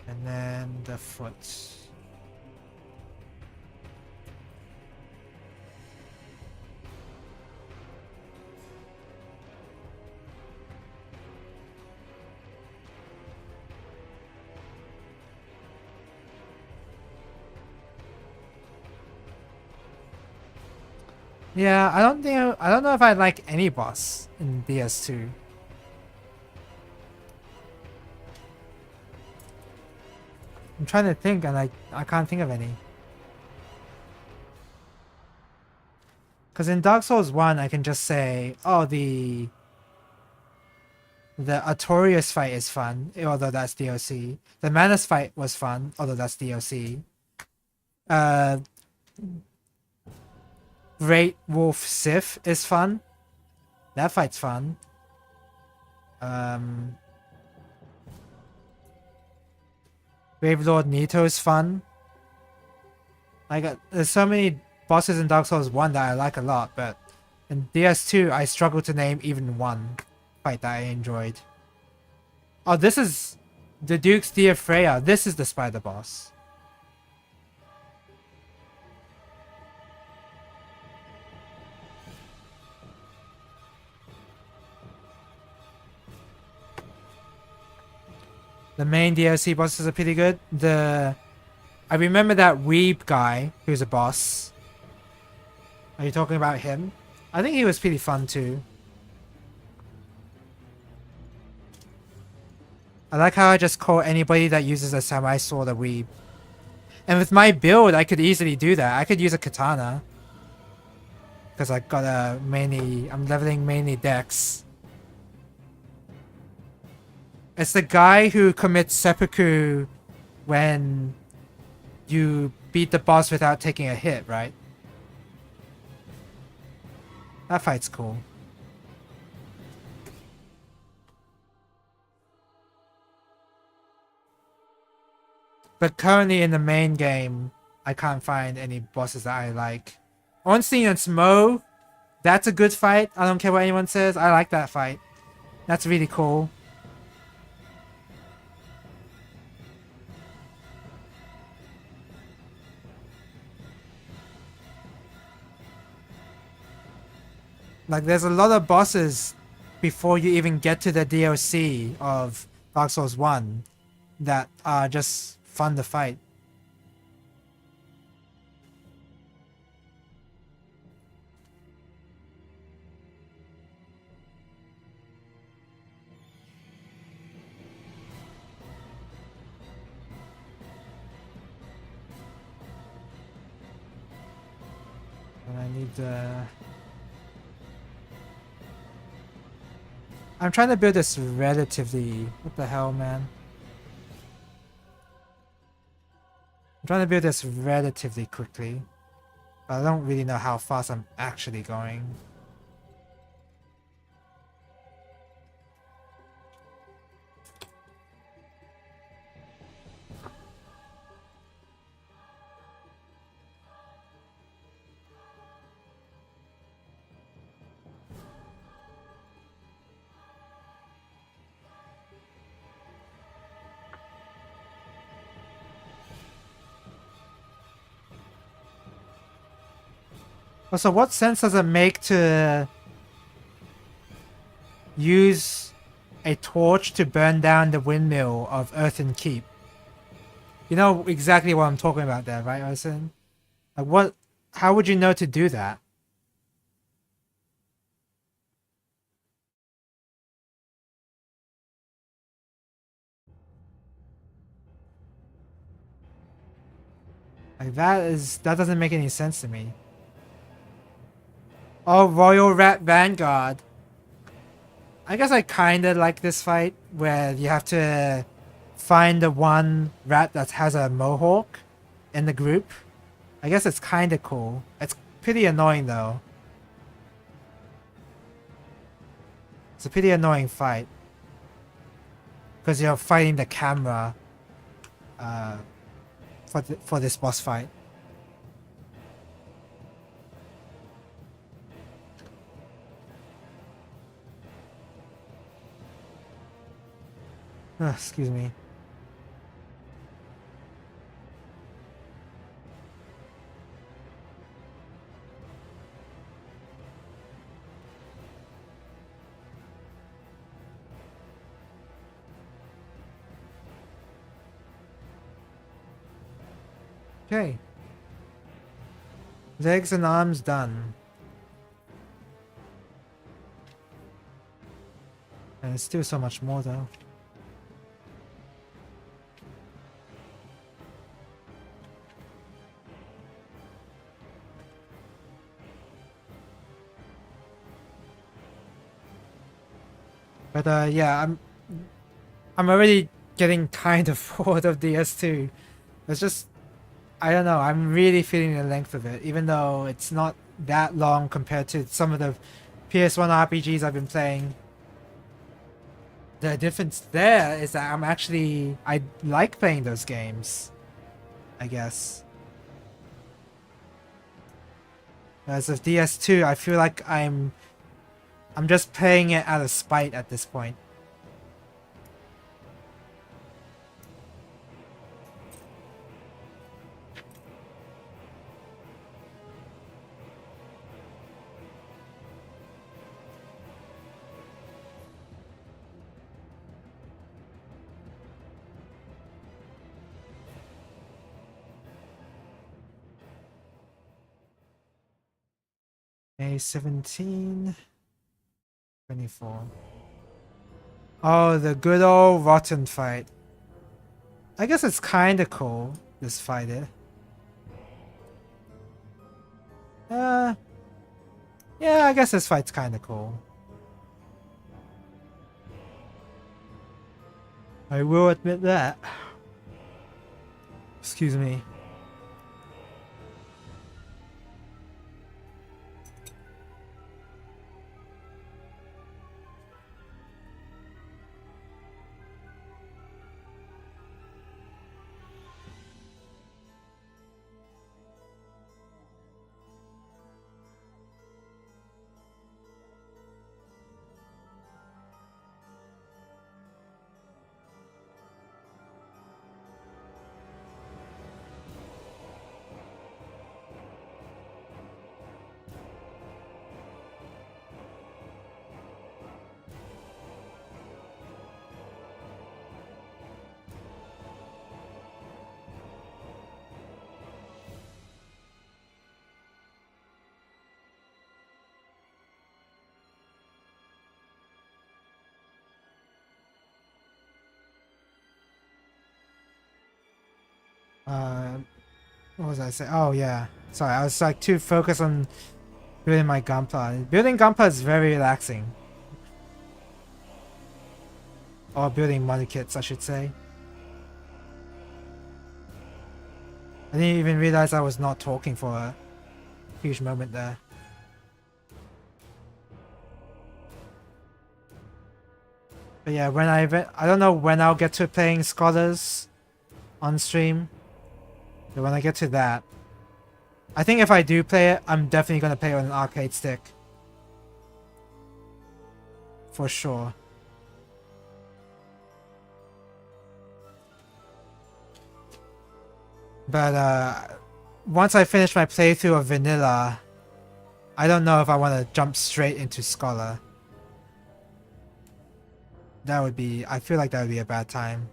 And then the foot. Yeah, I don't know if I like any boss in DS2. I'm trying to think and I can't think of any. Because in Dark Souls 1 I can just say, oh, the Artorias fight is fun, although that's DLC. The Manus fight was fun, although that's DLC. Great Wolf Sif is fun. That fight's fun. Grave Lord Nito is fun. There's so many bosses in Dark Souls 1 that I like a lot, but in DS2 I struggle to name even one fight that I enjoyed. Oh, this is the Duke's Dear Freya. This is the spider boss. The main DLC bosses are pretty good. The I remember that weeb guy who's a boss. Are you talking about him? I think he was pretty fun too. I like how I just call anybody that uses a samurai sword a weeb. And with my build, I could easily do that. I could use a katana. Because I got a mainly... I'm leveling mainly dex. It's the guy who commits seppuku when you beat the boss without taking a hit, right? That fight's cool. But currently in the main game, I can't find any bosses that I like. Ornstein and Smo, that's a good fight. I don't care what anyone says. I like that fight. That's really cool. Like, there's a lot of bosses before you even get to the DLC of Dark Souls 1 that are just fun to fight. And I need the... I'm trying to build this relatively... What the hell, man? I'm trying to build this relatively quickly. But I don't really know how fast I'm actually going. Also, what sense does it make to use a torch to burn down the windmill of Earthen Keep? You know exactly what I'm talking about there, right, Osen? Like, what? How would you know to do that? Like, that doesn't make any sense to me. Oh, Royal Rat Vanguard. I guess I kinda like this fight where you have to find the one rat that has a mohawk in the group. I guess it's kinda cool. It's pretty annoying though. It's a pretty annoying fight. Because you're fighting the camera for this boss fight. Excuse me. Okay. Legs and arms done. And there's still so much more though. But yeah, I'm already getting kind of bored of DS2. It's just, I don't know, I'm really feeling the length of it, even though it's not that long compared to some of the PS1 RPGs I've been playing. The difference there is that I like playing those games, I guess. Whereas with DS2, I feel like I'm just playing it out of spite at this point. May 17, 24. Oh, the good old Rotten fight. I guess it's kinda cool, this fight. Yeah, I guess this fight's kinda cool. I will admit that. Excuse me. What was I saying? Oh yeah. Sorry, I was like too focused on building my Gunpla. Building Gunpla is very relaxing. Or building money kits, I should say. I didn't even realize I was not talking for a huge moment there. But yeah, when I don't know when I'll get to playing Scholars on stream. But when I get to that, I think if I do play it, I'm definitely gonna play it on an arcade stick. For sure. But once I finish my playthrough of Vanilla, I don't know if I want to jump straight into Scholar. That would be, I feel like that would be a bad time.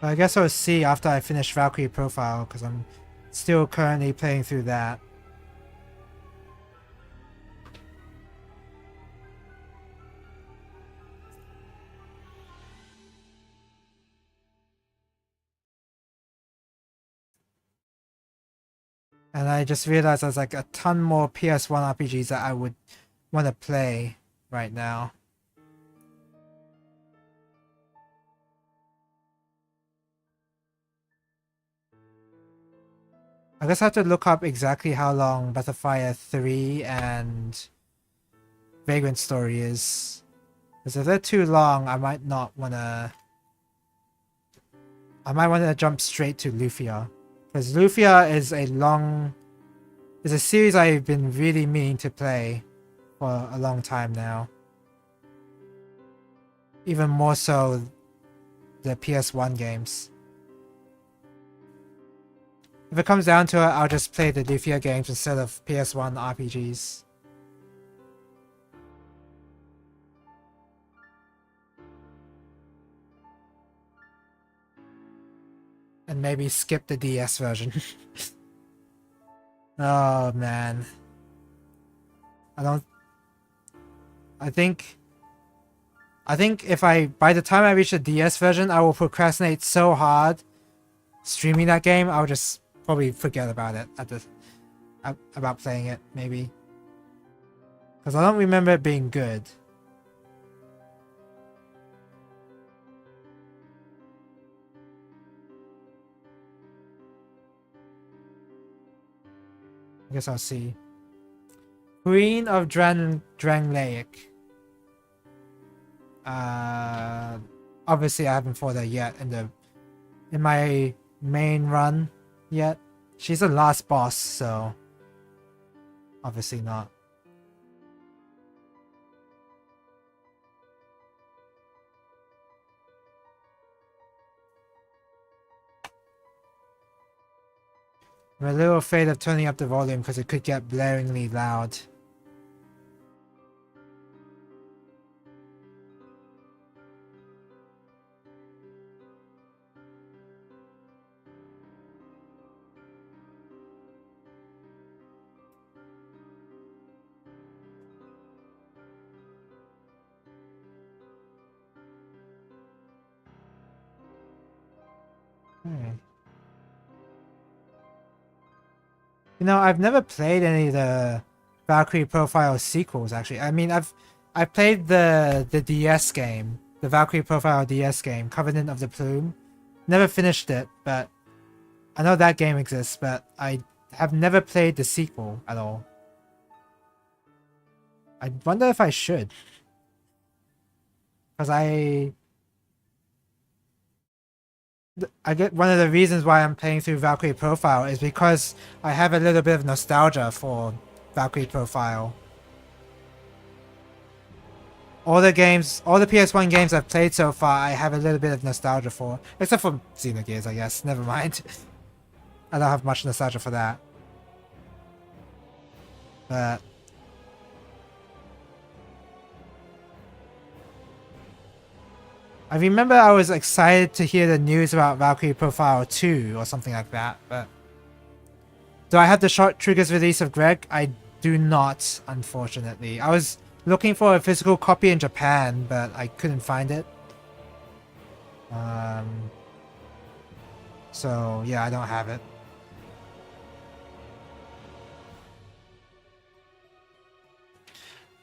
But I guess I'll see after I finish Valkyrie Profile, because I'm still currently playing through that. And I just realized there's like a ton more PS1 RPGs that I would want to play right now. I guess I have to look up exactly how long Battlefire 3 and Vagrant Story is. Because if they're too long, I might not want to... I might want to jump straight to Lufia. Because Lufia is is a series I've been really meaning to play for a long time now. Even more so the PS1 games. If it comes down to it, I'll just play the Lufia games instead of PS1 RPGs. And maybe skip the DS version. Oh man. I think if by the time I reach the DS version, I will procrastinate so hard streaming that game, I'll just probably forget about it about playing it, maybe. Because I don't remember it being good. I guess I'll see. Queen of Drangleic. Obviously I haven't fought her yet in my main run yet. She's the last boss, so obviously not. I'm a little afraid of turning up the volume because it could get blaringly loud. You know, I've never played any of the Valkyrie Profile sequels. Actually, I mean, I played the DS game, the Valkyrie Profile DS game, Covenant of the Plume. Never finished it, but I know that game exists. But I have never played the sequel at all. I wonder if I should, because I get one of the reasons why I'm playing through Valkyrie Profile is because I have a little bit of nostalgia for Valkyrie Profile. All the PS1 games I've played so far, I have a little bit of nostalgia for. Except for Xenogears, I guess. Never mind. I don't have much nostalgia for that. But I remember I was excited to hear the news about Valkyrie Profile 2 or something like that, but do I have the short triggers release of Greg? I do not, unfortunately. I was looking for a physical copy in Japan, but I couldn't find it. So yeah, I don't have it.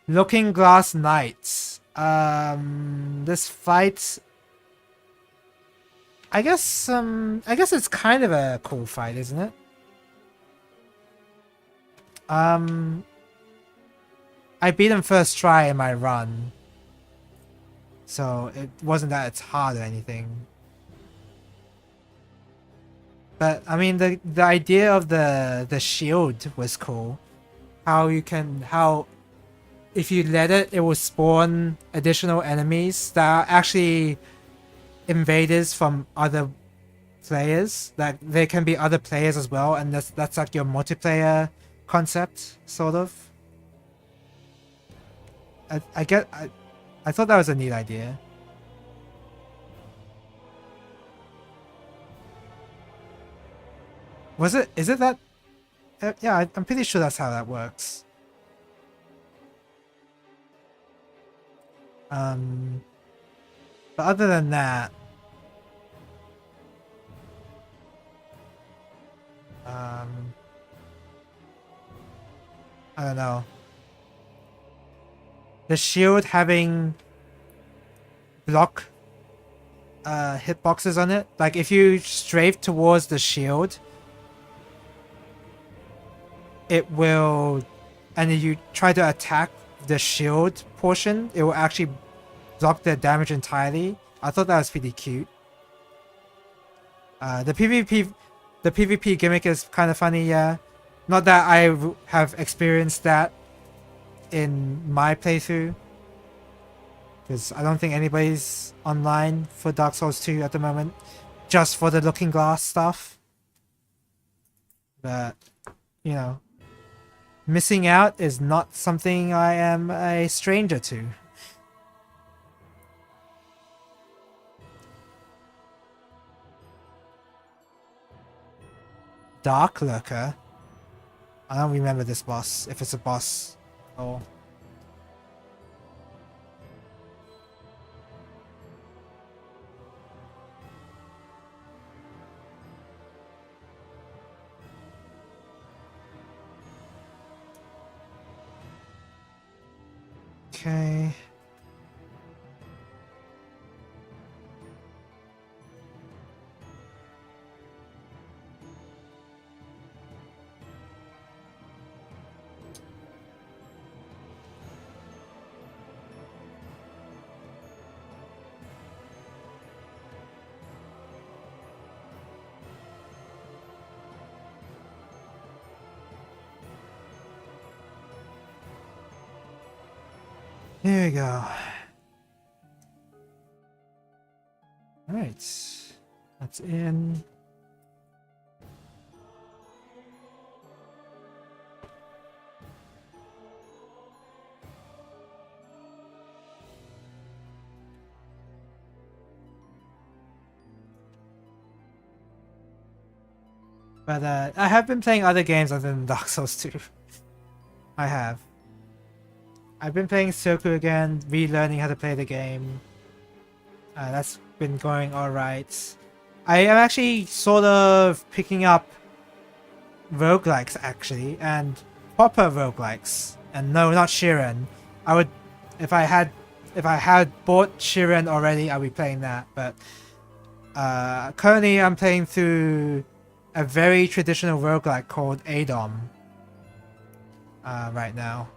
Looking Glass Knights. This fight, I guess it's kind of a cool fight, isn't it? I beat him first try in my run, so it wasn't that it's hard or anything. But I mean, the idea of the shield was cool. How if you let it, it will spawn additional enemies that are actually invaders from other players. That there can be other players as well, and that's like your multiplayer concept, sort of. I thought that was a neat idea. Is it that? Yeah, I'm pretty sure that's how that works. But other than that, I don't know. The shield having block hitboxes on it, like if you strafe towards the shield, it will, and if you try to attack the shield portion, it will actually block the damage entirely. I thought that was pretty cute. The PvP gimmick is kind of funny, yeah. Not that I have experienced that in my playthrough, because I don't think anybody's online for Dark Souls 2 at the moment, just for the Looking Glass stuff. But, you know, missing out is not something I am a stranger to. Dark Lurker? I don't remember this boss, if it's a boss. Oh. Okay. There we go. Alright. That's in. But I have been playing other games other than Dark Souls 2. I have. I've been playing Sudoku again, relearning how to play the game. That's been going alright. I am actually sort of picking up roguelikes actually, and proper roguelikes. And no, not Shiren. I would, if I had bought Shiren already, I'd be playing that. But currently I'm playing through a very traditional roguelike called Adom right now.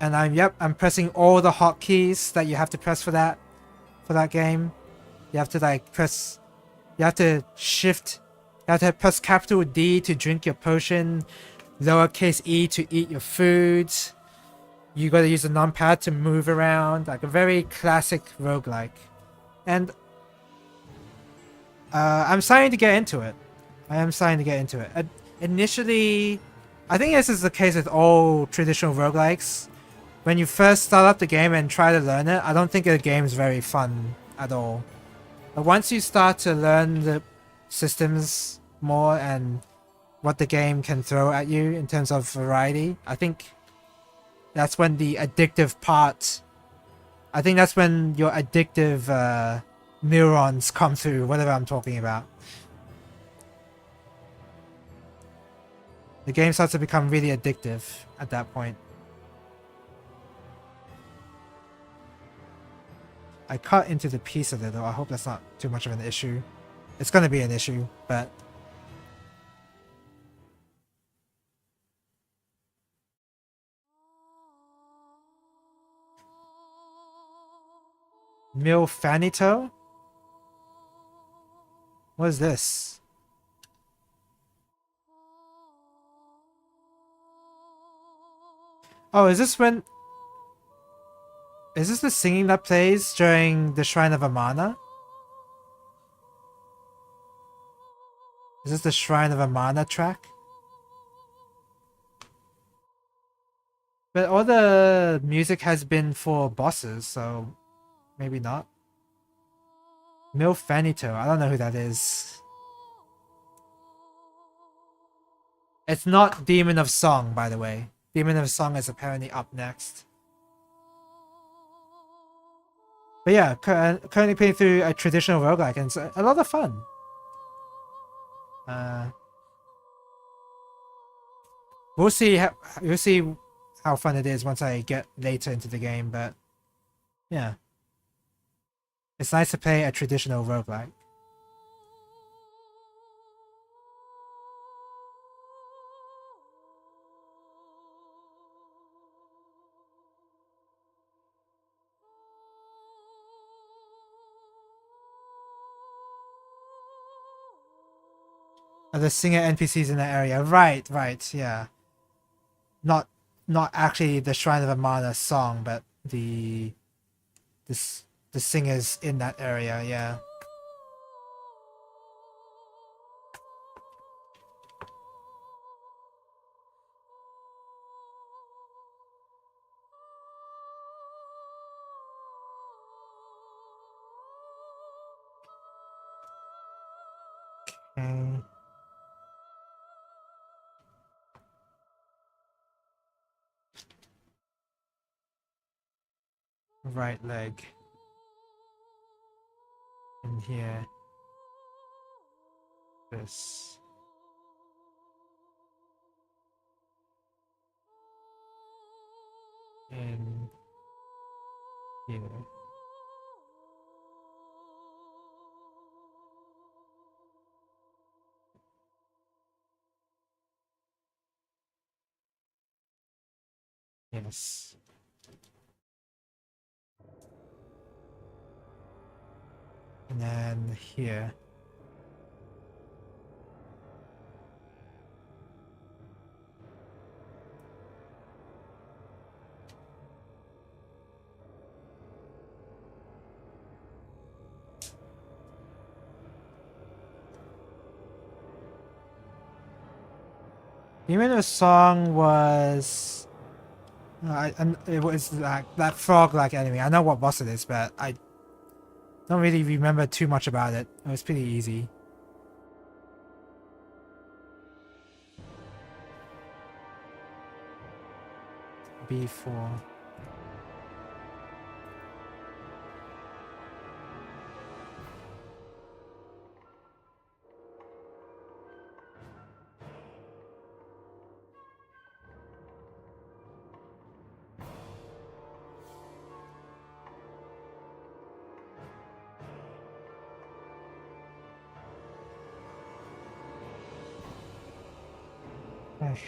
And I'm pressing all the hotkeys that you have to press for that game. You have to press capital D to drink your potion, lowercase e to eat your food. You gotta use a numpad to move around, like a very classic roguelike. And I'm starting to get into it. Initially, I think this is the case with all traditional roguelikes. When you first start up the game and try to learn it, I don't think the game is very fun at all. But once you start to learn the systems more and what the game can throw at you in terms of variety, I think that's when the addictive part... I think that's when your addictive neurons come through, whatever I'm talking about. The game starts to become really addictive at that point. I cut into the piece of it though. I hope that's not too much of an issue. It's gonna be an issue, but... Milfanito? What is this? Oh, is this when... Is this the singing that plays during the Shrine of Amana? Is this the Shrine of Amana track? But all the music has been for bosses, so maybe not. Milfanito, I don't know who that is. It's not Demon of Song, by the way. Demon of Song is apparently up next. But yeah, currently playing through a traditional roguelike, and it's a lot of fun. We'll see how fun it is once I get later into the game, but yeah. It's nice to play a traditional roguelike. The singer NPCs in that area. Right, yeah. Not actually the Shrine of Amana song, but the singers in that area, yeah. Okay. Right leg. In here. This. In here. Yes. And then here. Even the song was... it was like that frog-like enemy. I know what boss it is, but I don't really remember too much about it. It was pretty easy. B4. Gosh.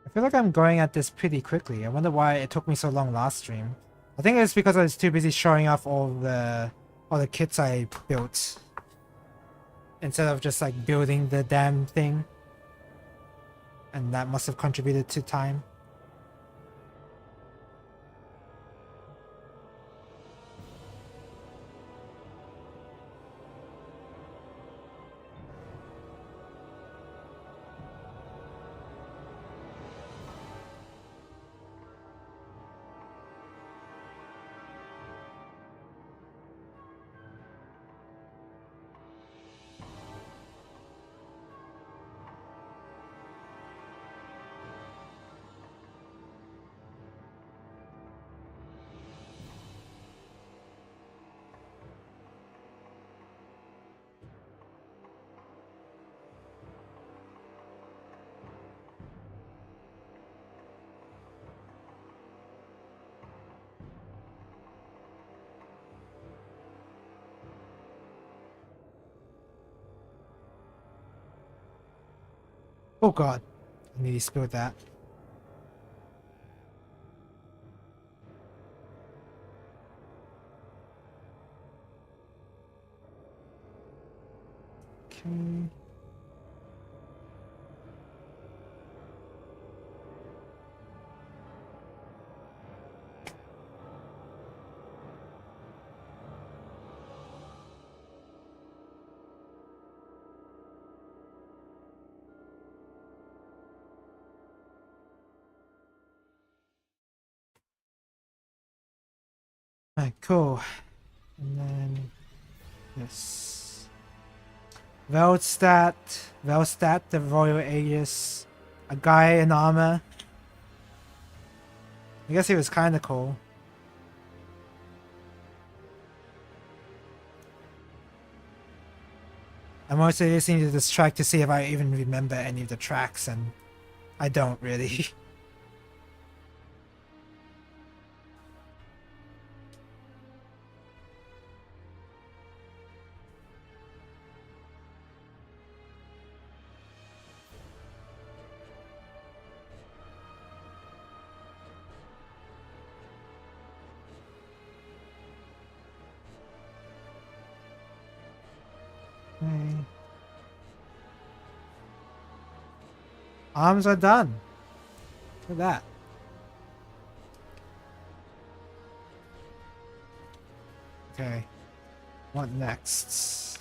I feel like I'm going at this pretty quickly. I wonder why it took me so long last stream. I think it's because I was too busy showing off all the kits I built instead of just like building the damn thing, and that must have contributed to time. Oh god, I nearly spilled that. Okay. Alright, cool. And then this. Veldstat, the Royal Aegis. A guy in armor. I guess he was kinda cool. I'm mostly listening to this track to see if I even remember any of the tracks, and I don't really. Okay. Arms are done. Look at that. Okay. What next?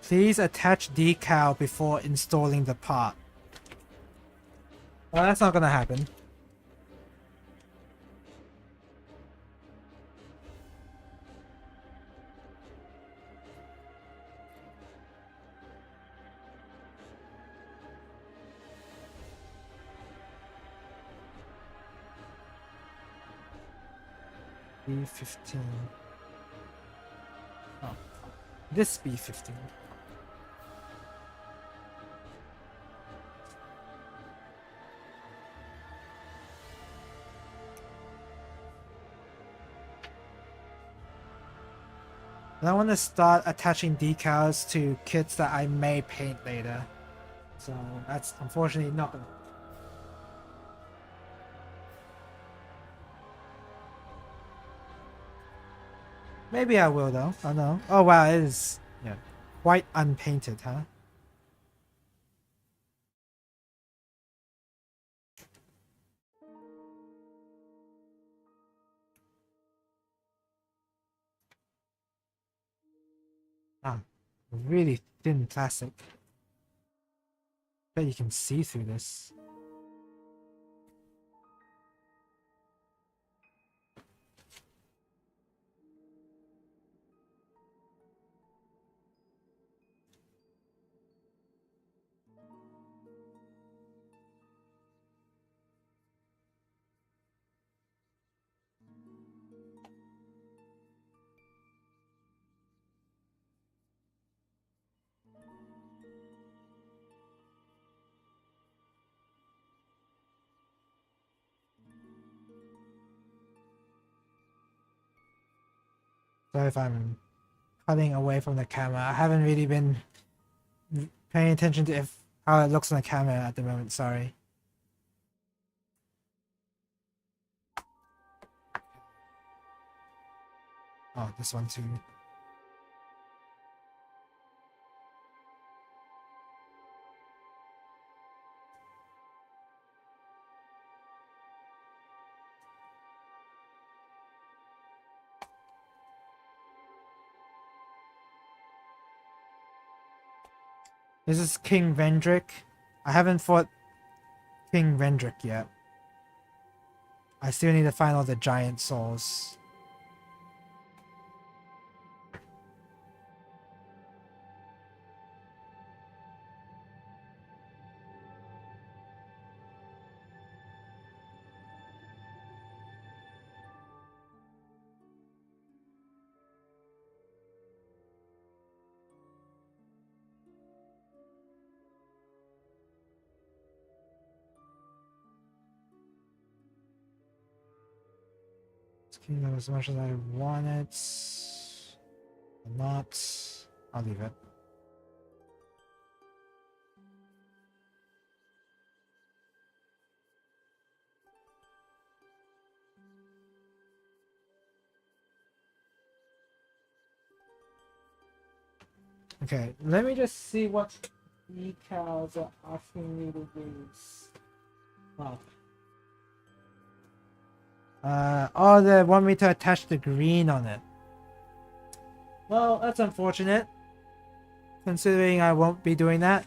Please attach decal before installing the part. Well, that's not gonna happen. B15. Oh, this B15. And I want to start attaching decals to kits that I may paint later. So that's unfortunately not gonna. Maybe I will though. I don't know. Oh wow, it is, yeah, quite unpainted, huh? Really thin plastic. Bet you can see through this. Sorry if I'm cutting away from the camera. I haven't really been paying attention to how it looks on the camera at the moment. Sorry. Oh, this one too. This is King Vendrick. I haven't fought King Vendrick yet. I still need to find all the giant souls. Kingdom as much as I want it. Not. I'll leave it. Okay, let me just see what decals are asking me to use. Oh, they want me to attach the green on it. Well, that's unfortunate, considering I won't be doing that.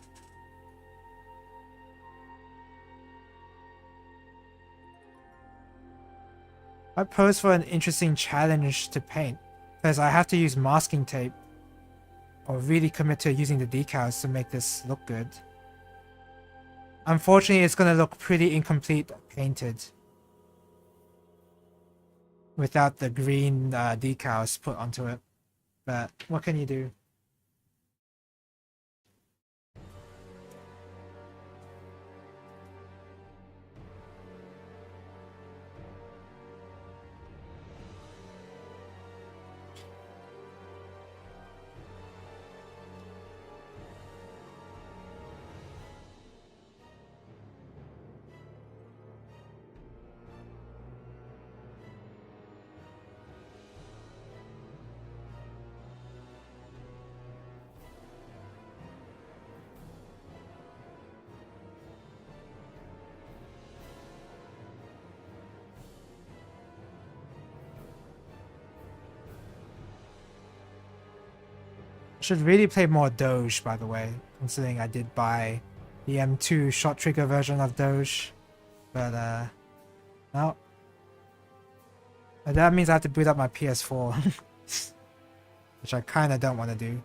I pose for an interesting challenge to paint, because I have to use masking tape, or really commit to using the decals to make this look good. Unfortunately, it's going to look pretty incomplete painted without the green decals put onto it. But what can you do? Should really play more Doge, by the way, considering I did buy the M2 shot trigger version of Doge. But, no. That means I have to boot up my PS4, which I kind of don't want to do.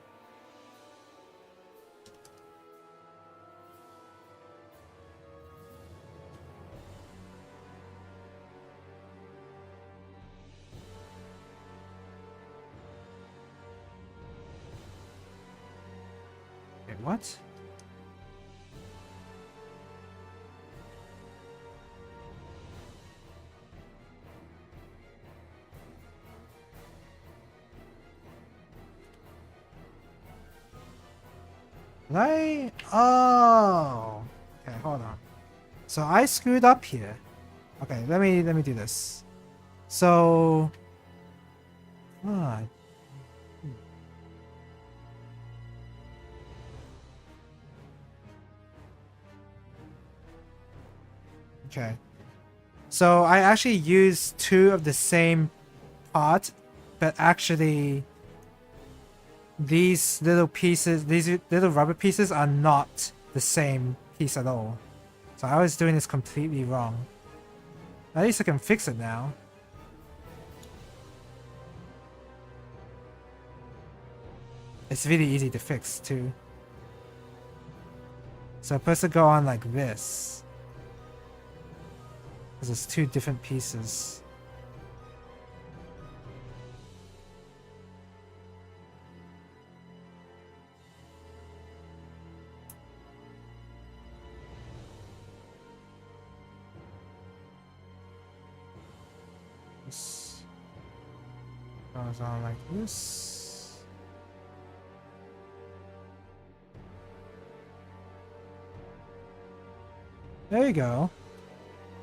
Wait, what? Did I? Oh. Okay, hold on. So I screwed up here. Okay, let me do this. So. Ah. Okay. So I actually used two of the same part, but actually these little pieces, these little rubber pieces are not the same piece at all. So I was doing this completely wrong. At least I can fix it now. It's really easy to fix too. So I'm supposed to go on like this. Because it's two different pieces. This goes on like this. There you go.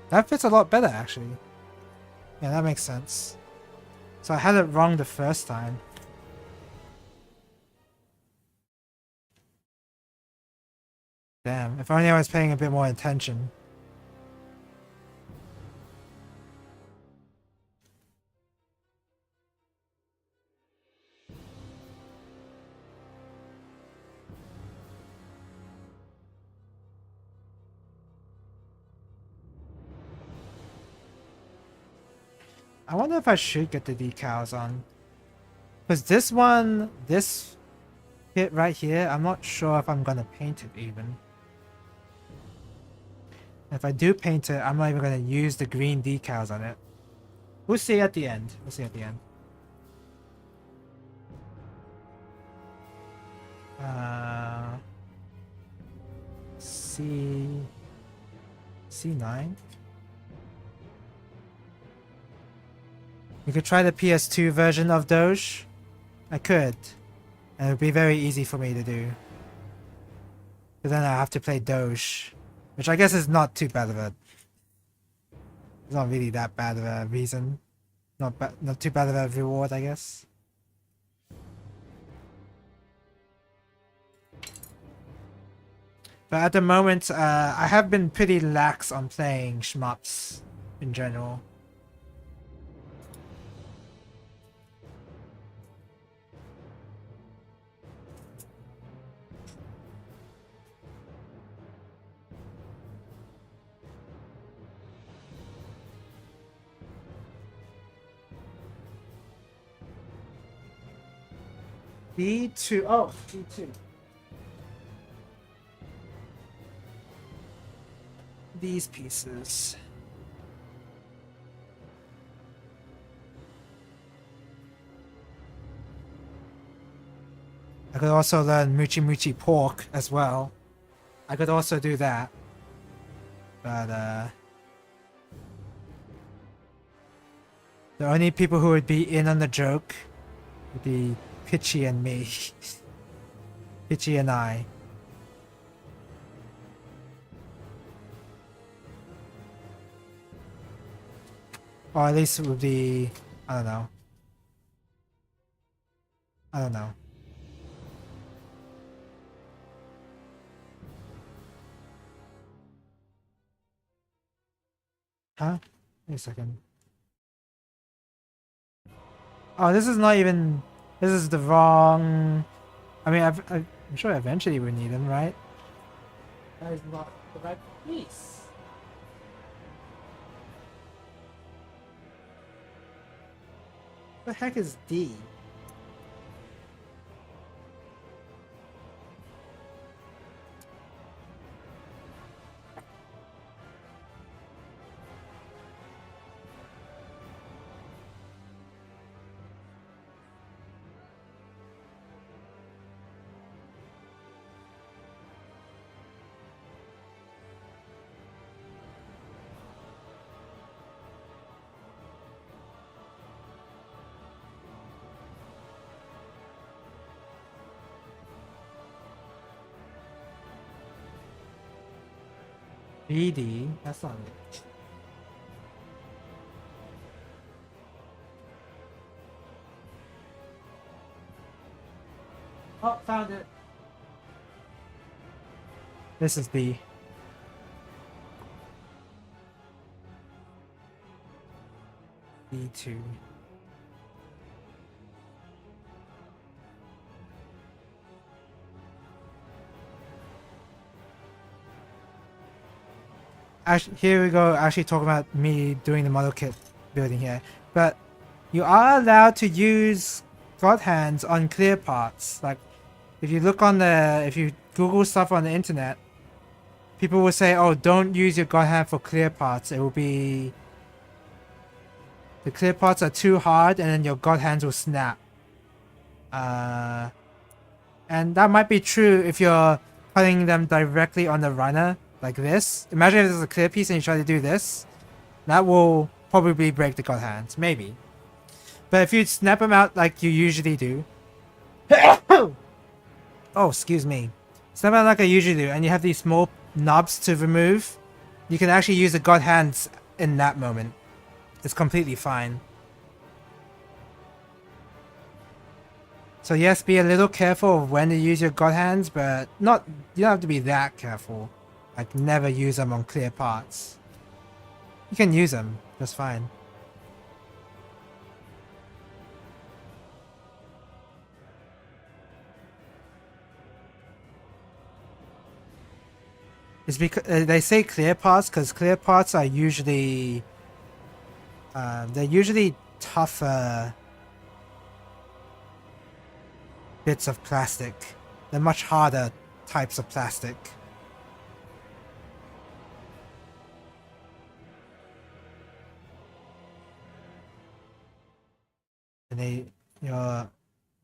That fits a lot better, actually. Yeah, that makes sense. So I had it wrong the first time. Damn, if only I was paying a bit more attention. I wonder if I should get the decals on. Because this one, this bit right here, I'm not sure if I'm gonna paint it even. If I do paint it, I'm not even gonna use the green decals on it. We'll see at the end. We'll see at the end. C9. We could try the PS2 version of Doge. I could. And it would be very easy for me to do. But then I have to play Doge. Which I guess is not too bad of a... It's not really that bad of a reason. Not too bad of a reward, I guess. But at the moment, I have been pretty lax on playing shmups in general. B2. Oh, B2. These pieces. I could also learn Muchi Muchi Pork as well. I could also do that. But, the only people who would be in on the joke would be Pitchy and me. Pitchy and I. Or at least it would be... I don't know. I don't know. Huh? Wait a second. Oh, this is not even... This is the wrong... I mean, I'm sure eventually we need them, right? That is not the right piece. What the heck is D? BD? That's not it. Oh, found it. This is B. B2. actually, here we go. Actually, talking about me doing the model kit building here, but you are allowed to use God hands on clear parts. Like, if you look on if you Google stuff on the internet, people will say, "Oh, don't use your God hand for clear parts. It will be the clear parts are too hard, and then your God hands will snap." And that might be true if you're cutting them directly on the runner, like this. Imagine if there's a clear piece and you try to do this. That will probably break the God hands, maybe. But if you snap them out like you usually do... oh, excuse me. Snap out like I usually do, and you have these small knobs to remove, you can actually use the God hands in that moment. It's completely fine. So yes, be a little careful of when to use your God hands, but you don't have to be that careful. Like, never use them on clear parts. You can use them, that's fine. It's because they say clear parts because clear parts are usually they're usually tougher bits of plastic. They're much harder types of plastic. And your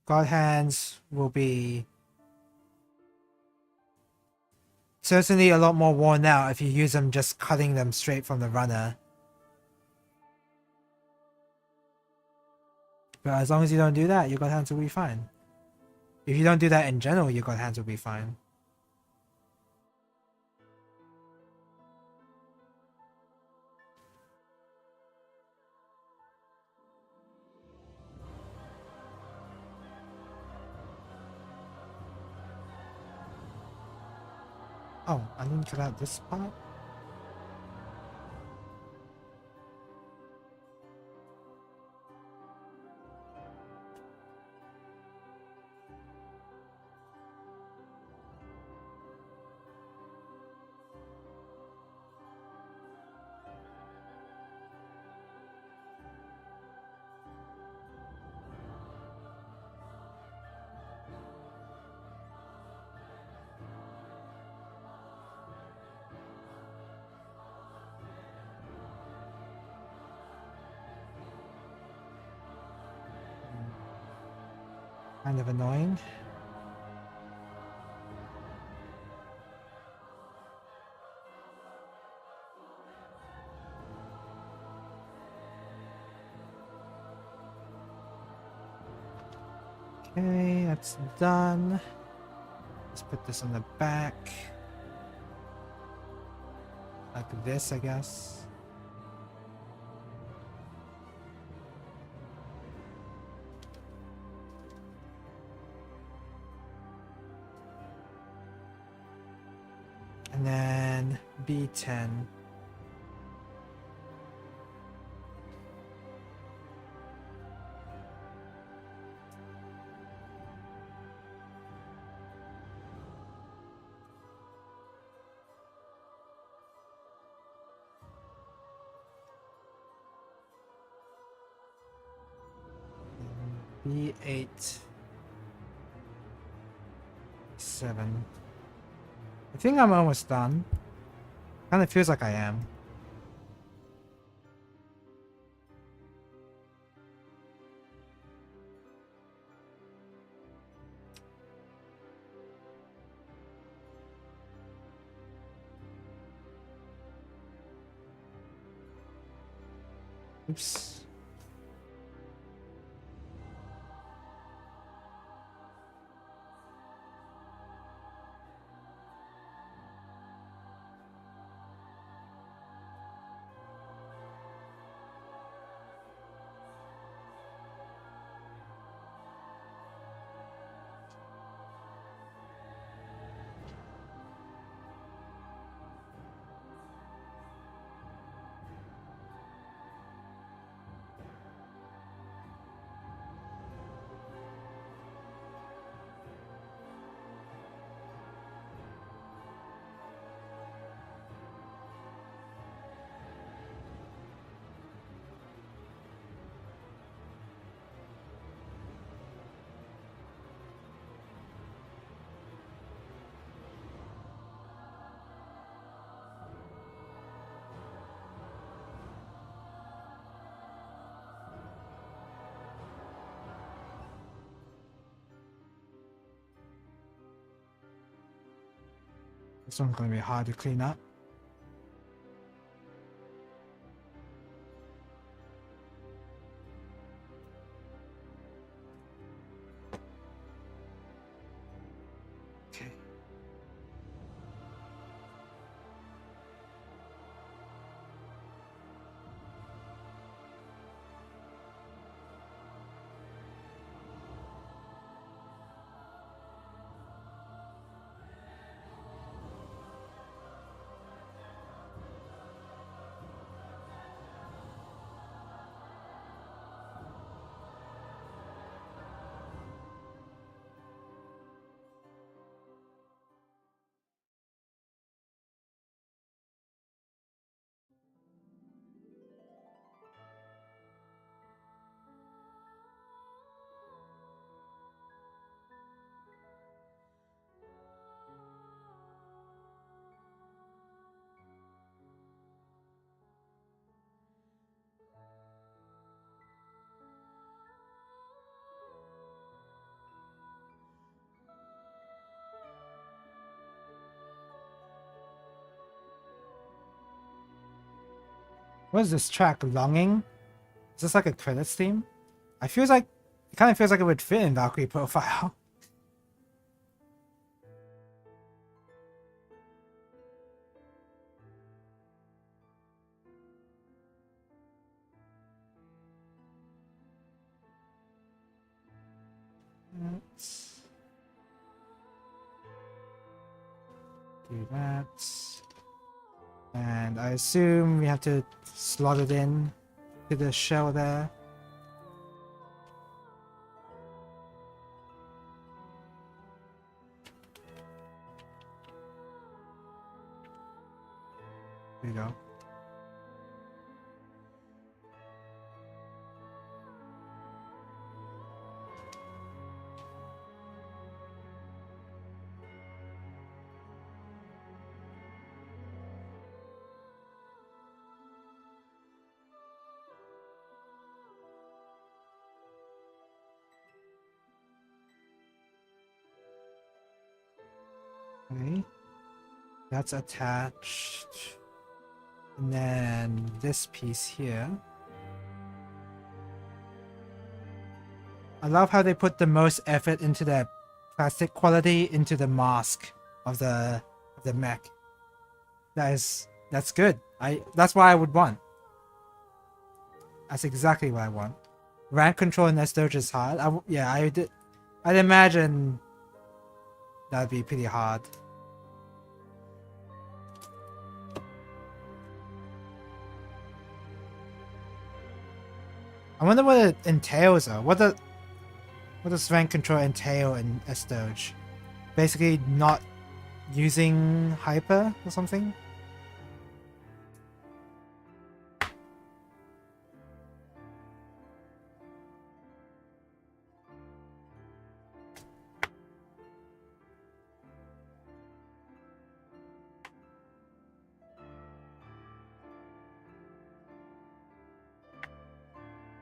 God hands will be certainly a lot more worn out if you use them just cutting them straight from the runner. But as long as you don't do that, your God hands will be fine. If you don't do that in general, your God hands will be fine. Oh, I didn't cut out this part? Kind of annoying. Okay, that's done. Let's put this on the back. Like this, I guess. And then B10. B8. 7. I think I'm almost done. Kind of feels like I am. Oops. This one's gonna be hard to clean up. Okay. What is this track? Longing? Is this like a credits theme? I feels like it kind of feels like it would fit in Valkyrie profile. Let's do that. And I assume we have to slot it in to the shell there. There you go. Okay. That's attached. And then this piece here. I love how they put the most effort into the plastic quality into the mask of the mech. That's good. That's what I would want. That's exactly what I want. Rank control in S-Doge is hard. I'd imagine that'd be pretty hard. I wonder what it entails though. What does rank control entail in S-Doge? Basically not using hyper or something?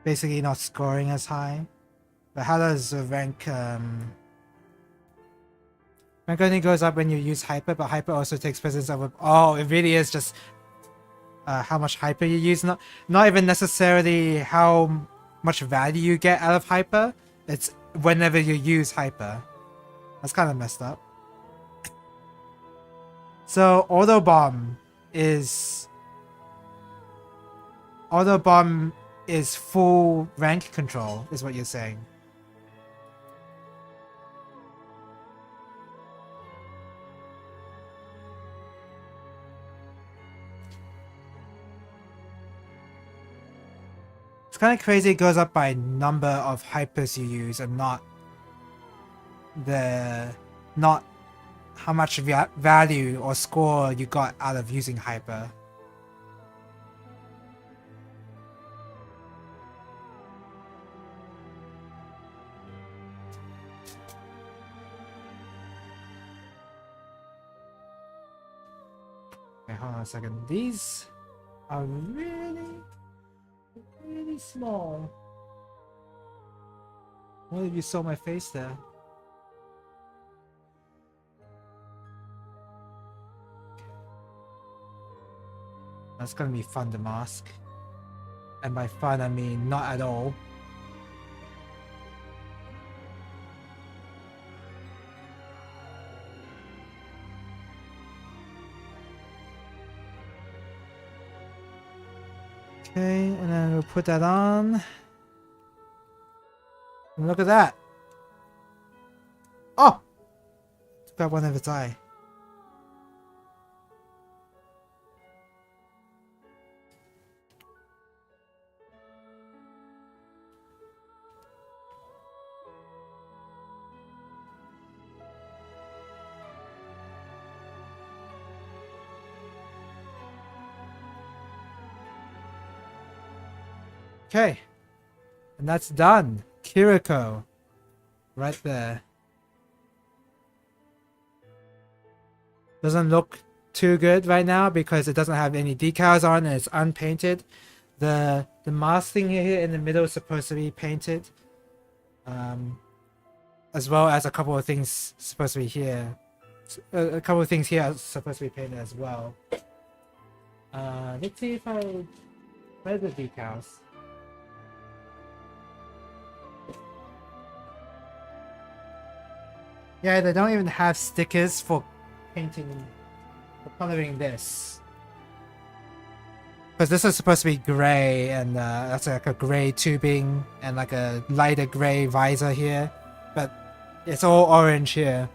Basically not scoring as high. But how does rank rank only goes up when you use hyper, but hyper also takes precedence over. Oh, it really is just how much hyper you use, not even necessarily how much value you get out of hyper. It's whenever you use hyper. That's kind of messed up. So Autobomb is full rank control, is what you're saying. It's kind of crazy it goes up by number of hypers you use and not how much value or score you got out of using hyper. Okay, hold on a second. These are really small. What if you saw my face there? That's gonna be fun to mask. And by fun, I mean not at all. Okay, and then we'll put that on. And look at that. Oh! Took out one of its eye. Okay. And that's done. Chirico. Right there. Doesn't look too good right now because it doesn't have any decals on and it's unpainted. The mask thing here in the middle is supposed to be painted. As well as a couple of things supposed to be here. A couple of things here are supposed to be painted as well. Let's see if where's the decals? Yeah, they don't even have stickers for painting, for coloring this. Because this is supposed to be grey, and that's like a grey tubing and like a lighter grey visor here, but it's all orange here.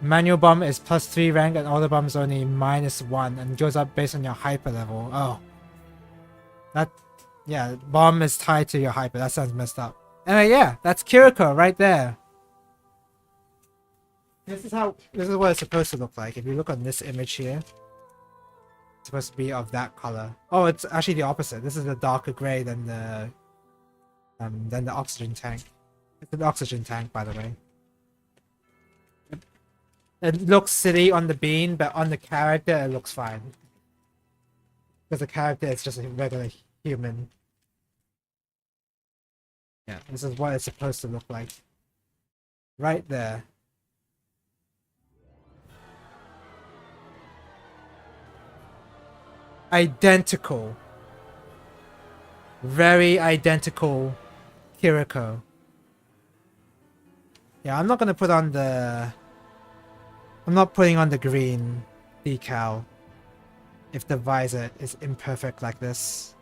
Manual bomb is +3 rank and auto bomb is only -1 and goes up based on your hyper level. Oh. That, yeah, bomb is tied to your hyper. That sounds messed up. Anyway, yeah, that's Chirico right there. This is what it's supposed to look like. If you look on this image here, it's supposed to be of that color. Oh, it's actually the opposite. This is a darker gray than the oxygen tank. It's an oxygen tank, by the way. It looks silly on the bean, but on the character, it looks fine. Because the character is just a regular human. Yeah, this is what it's supposed to look like. Right there. Identical. Very identical Chirico. Yeah, I'm not gonna put on the... I'm not putting on the green decal if the visor is imperfect like this.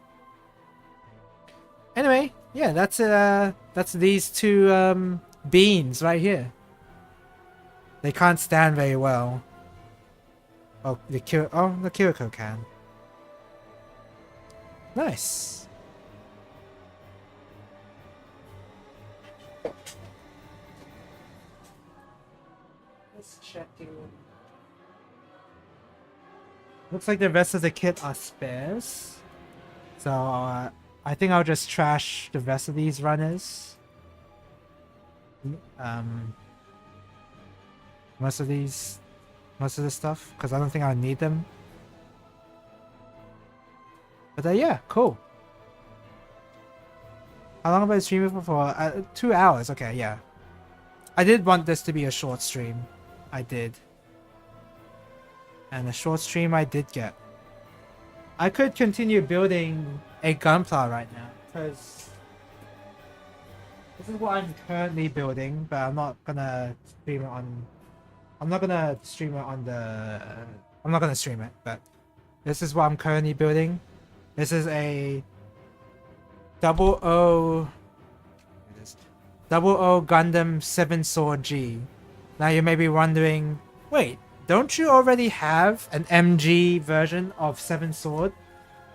Anyway, yeah, that's these two beans right here. They can't stand very well. Oh, the Chirico can. Nice. Let's check it. Looks like the rest of the kit are spares. So I think I'll just trash the rest of these runners. Most of this stuff, because I don't think I'll need them. But yeah, cool. How long have I streamed for? 2 hours. Okay, yeah. I did want this to be a short stream. I did. And a short stream I did get. I could continue building a gunpla right now, because this is what I'm currently building, but I'm not gonna stream it on... I'm not gonna stream it, but this is what I'm currently building. This is a 00 Gundam 7 Sword G. Now you may be wondering, wait, don't you already have an MG version of 7 Sword?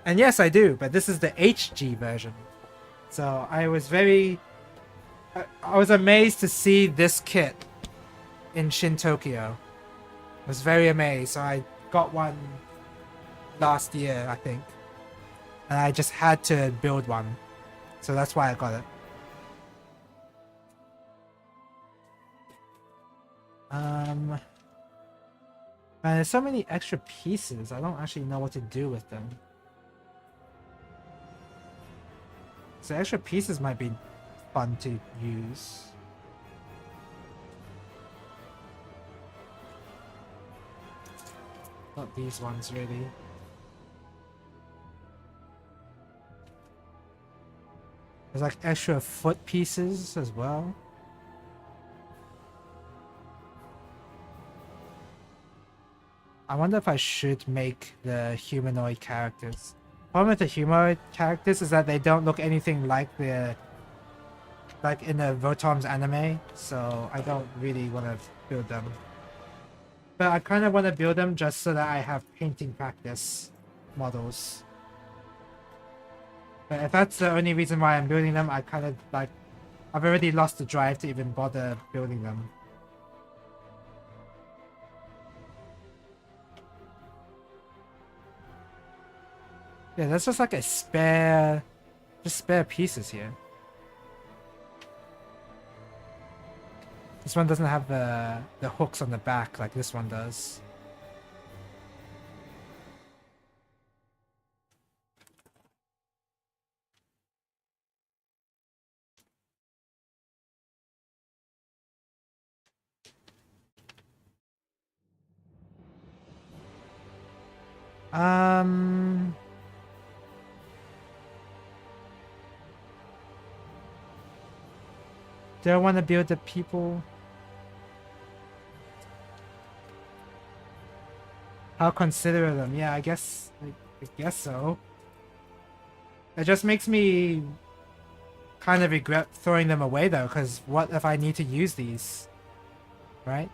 And yes, I do, but this is the HG version. So I was amazed to see this kit in Shin Tokyo. I was very amazed, so I got one last year, I think. And I just had to build one. So that's why I got it. And there's so many extra pieces, I don't actually know what to do with them. So extra pieces might be fun to use. Not these ones, really. There's like extra foot pieces as well. I wonder if I should make the humanoid characters. Problem with the humanoid characters is that they don't look anything like in the Votoms anime, so I don't really want to build them. But I kind of want to build them just so that I have painting practice models. But if that's the only reason why I'm building them, I kind of like... I've already lost the drive to even bother building them. Yeah, that's just like a spare... Just spare pieces here. This one doesn't have the hooks on the back like this one does. Do I want to build the people? I'll consider them. Yeah, I guess so. It just makes me kind of regret throwing them away though, because what if I need to use these? Right?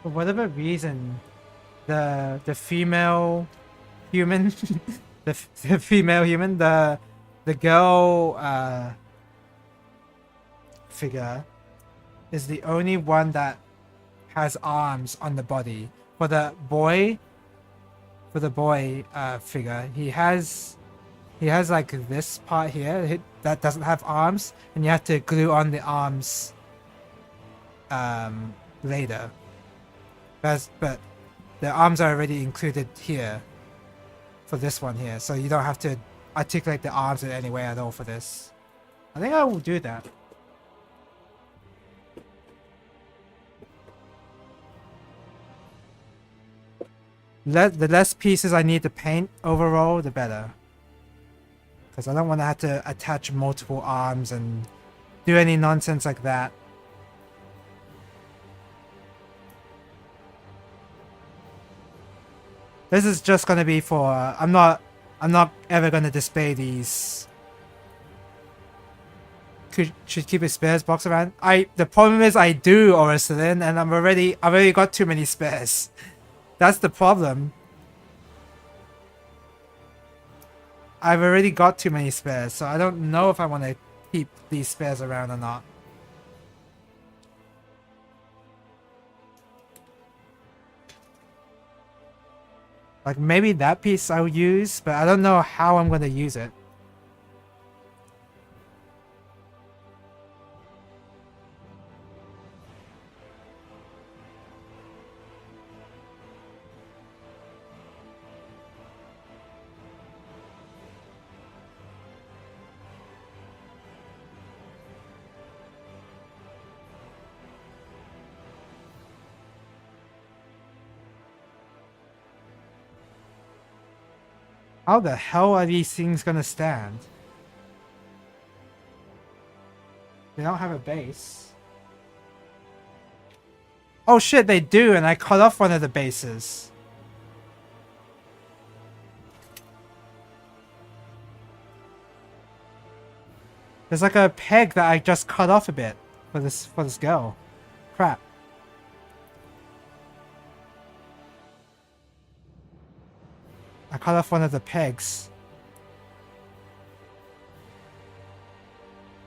For whatever reason, the female human, the female human, the girl figure is the only one that has arms on the body. For the boy figure, he has like this part here that doesn't have arms, and you have to glue on the arms later. But the arms are already included here for this one here, so you don't have to articulate the arms in any way at all for this. I think I will do that. The less pieces I need to paint overall, the better. Because I don't want to have to attach multiple arms and do any nonsense like that. This is just gonna be for... I'm not ever gonna display these. Should keep a spares box around. The problem is I do, Orisalin, and I've already got too many spares. That's the problem. I've already got too many spares, so I don't know if I want to keep these spares around or not. Like, maybe that piece I'll use, but I don't know how I'm going to use it. How the hell are these things gonna stand? They don't have a base. Oh shit, they do, and I cut off one of the bases. There's like a peg that I just cut off a bit for this girl. Crap. I cut off one of the pegs.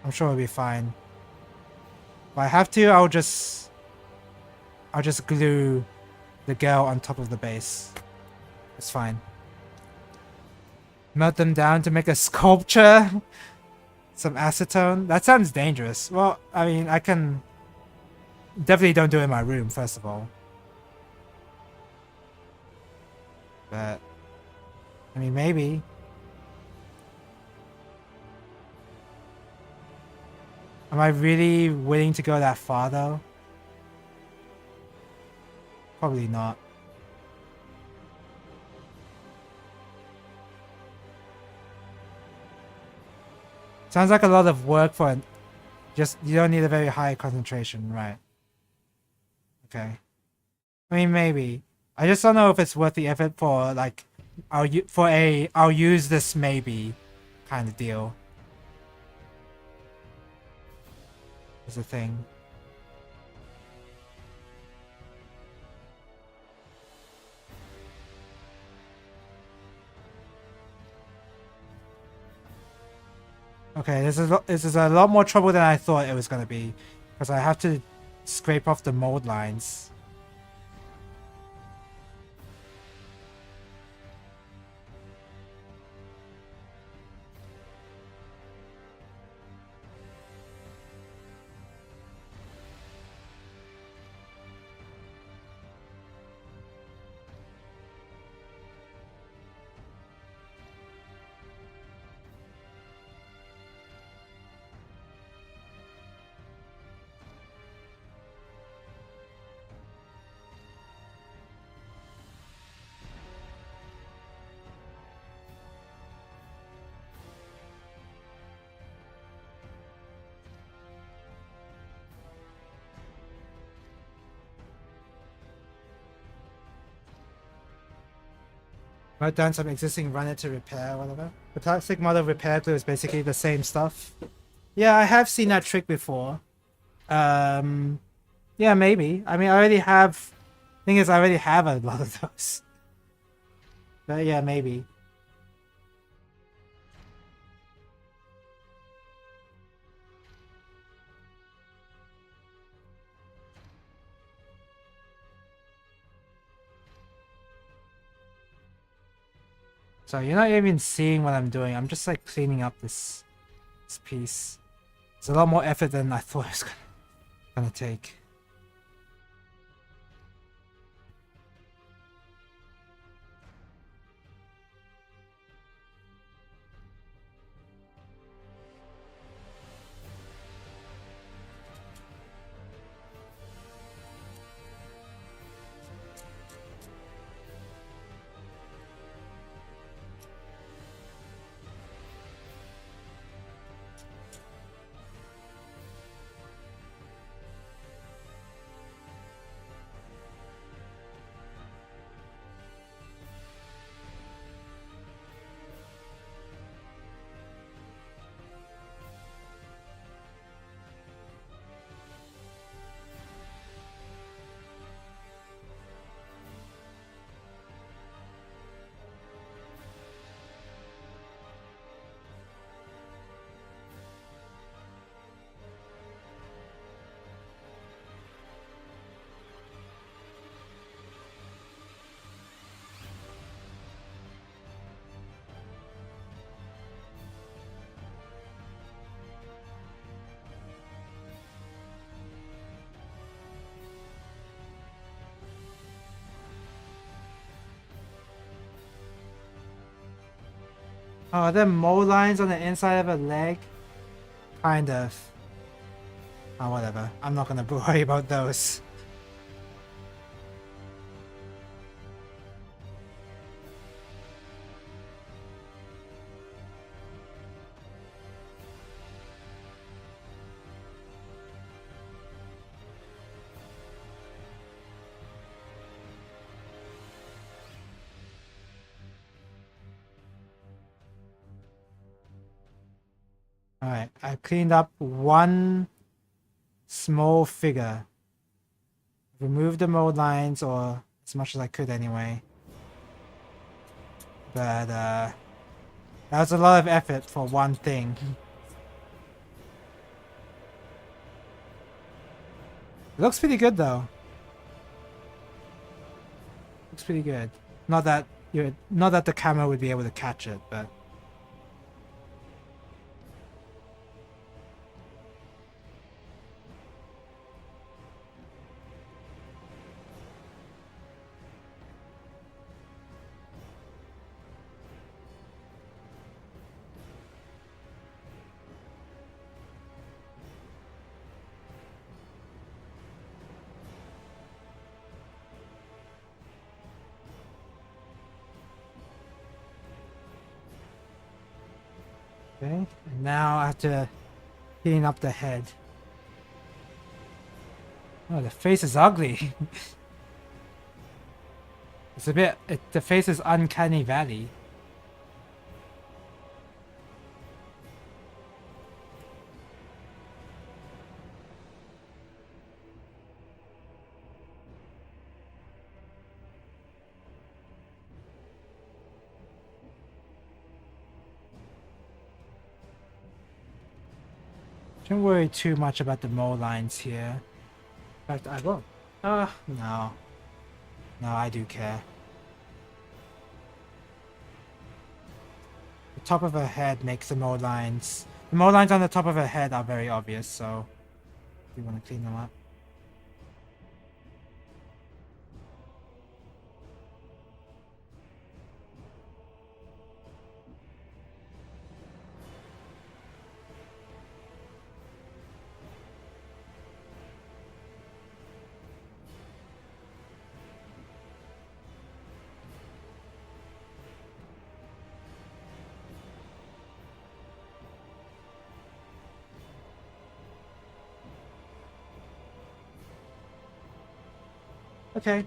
I'm sure it'll be fine. If I have to, I'll just glue the girl on top of the base. It's fine. Melt them down to make a sculpture? Some acetone? That sounds dangerous. Well, I mean, I can definitely don't do it in my room, first of all. But I mean, maybe. Am I really willing to go that far though? Probably not. Sounds like a lot of work for an, just you don't need a very high concentration, right? Okay. I mean, maybe. I just don't know if it's worth the effort for like I'll use this maybe kind of deal. Is the thing. Okay, this is a lot more trouble than I thought it was gonna be, because I have to scrape off the mold lines. Write down some existing runner to repair, whatever. The plastic model repair glue is basically the same stuff. Yeah, I have seen that trick before. Yeah, maybe. I mean, I already have. Thing is, I already have a lot of those. But yeah, maybe. So you're not even seeing what I'm doing. I'm just like cleaning up this piece. It's a lot more effort than I thought it was gonna take. Oh, are there mold lines on the inside of a leg? Kind of. Oh, whatever. I'm not gonna worry about those. Alright, I cleaned up one small figure. Removed the mold lines, or as much as I could anyway. But, that was a lot of effort for one thing. It looks pretty good though. Looks pretty good. Not that the camera would be able to catch it, but Okay, and now I have to clean up the head. Oh, the face is ugly. It's a bit. The face is uncanny valley. Don't worry too much about the mole lines here. In fact, I won't. No. No, I do care. The top of her head makes the mole lines. The mole lines on the top of her head are very obvious, so we want to clean them up. Okay.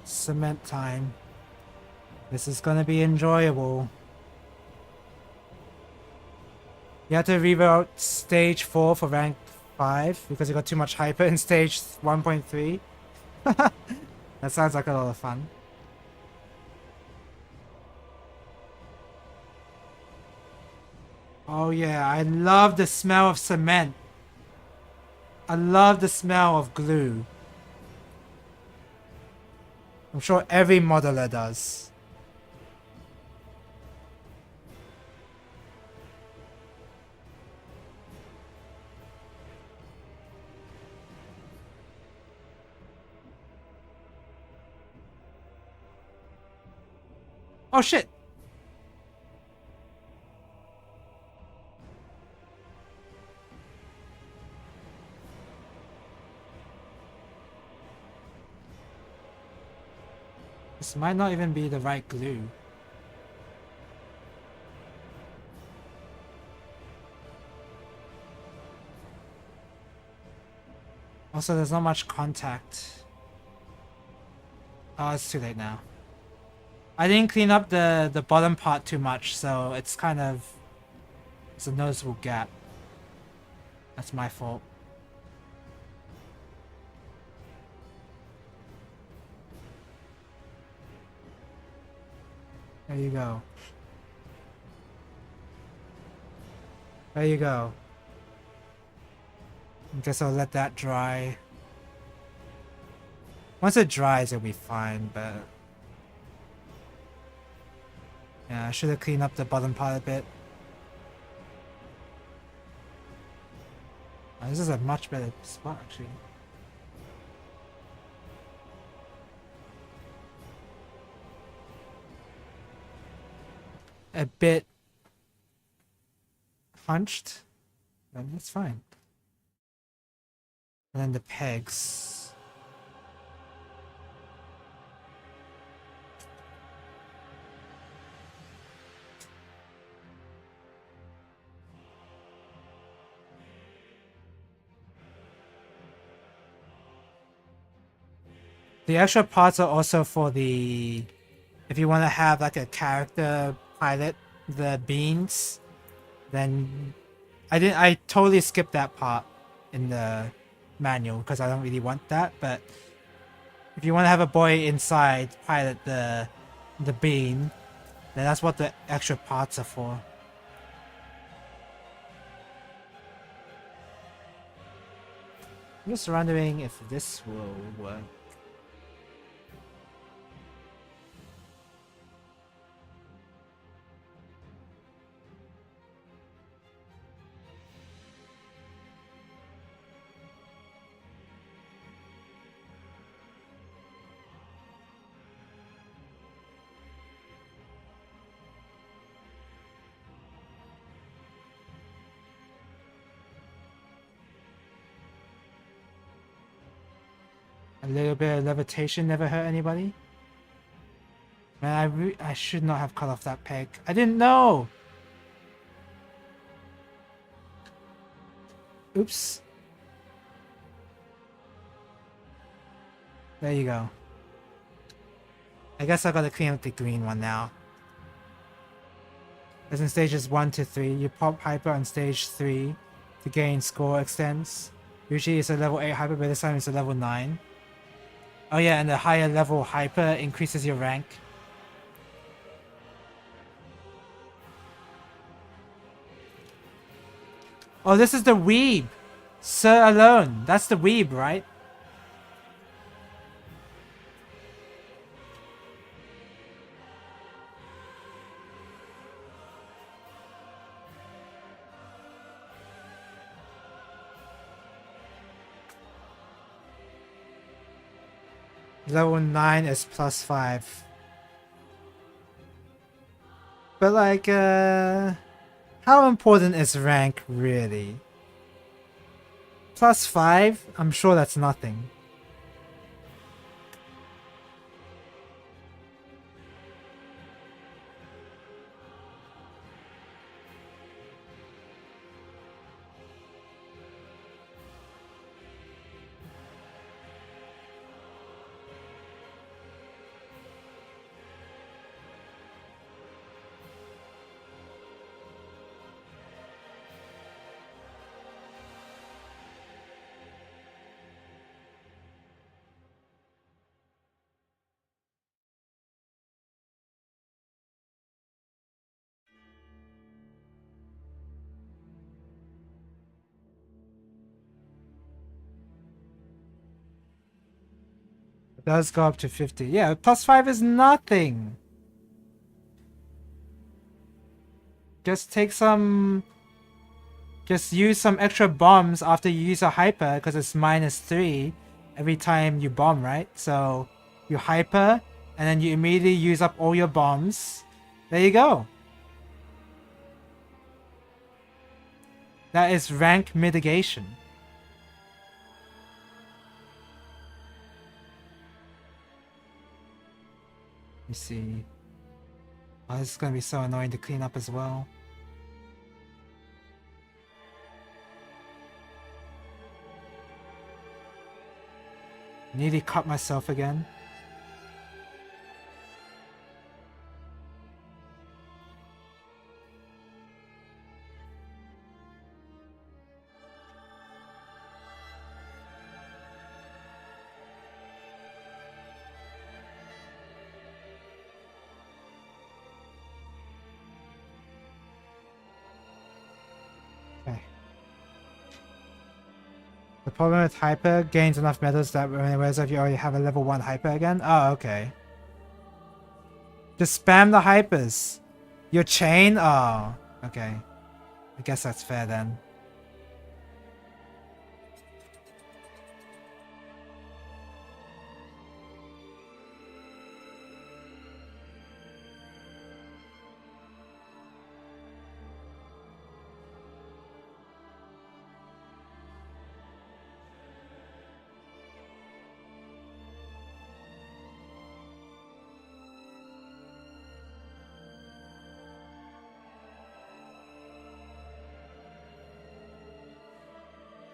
Cement time. This is gonna be enjoyable. You have to reroute stage 4 for rank 5 because you got too much hyper in stage 1.3. That sounds like a lot of fun. Oh yeah, I love the smell of cement. I love the smell of glue. I'm sure every modeler does. Oh shit! This might not even be the right glue. Also, there's not much contact. Oh, it's too late now. I didn't clean up the bottom part too much, so it's kind of... It's a noticeable gap. That's my fault. There you go. There you go. I guess I'll let that dry. Once it dries, it'll be fine, but... Yeah, I should have cleaned up the bottom part a bit. Oh, this is a much better spot, actually. A bit hunched, but that's fine. And then the pegs. The extra parts are also for the... If you want to have like a character pilot the beans, then I totally skipped that part in the manual because I don't really want that, but if you want to have a boy inside pilot the bean, then that's what the extra parts are for. I'm just wondering if this will work. A little bit of levitation never hurt anybody. Man, I should not have cut off that peg. I didn't know! Oops. There you go. I guess I gotta clean up the green one now. As in stages 1 to 3, you pop hyper on stage 3 to gain score extends. Usually it's a level 8 hyper, but this time it's a level 9. Oh yeah, and the higher level hyper increases your rank. Oh, this is the weeb! Sir Alone. That's the weeb, right? Level 9 is plus 5. But like, how important is rank really? Plus 5? I'm sure that's nothing. It does go up to 50. Yeah, plus 5 is nothing. Just take some... Just use some extra bombs after you use a hyper, because it's minus 3 every time you bomb, right? So you hyper, and then you immediately use up all your bombs. There you go. That is rank mitigation. Let me see. Oh, this is gonna be so annoying to clean up as well. Nearly cut myself again. Okay. The problem with hyper gains enough medals that when it wears off you already have a level 1 hyper again? Oh, okay. Just spam the hypers. Your chain? Oh, okay. I guess that's fair then.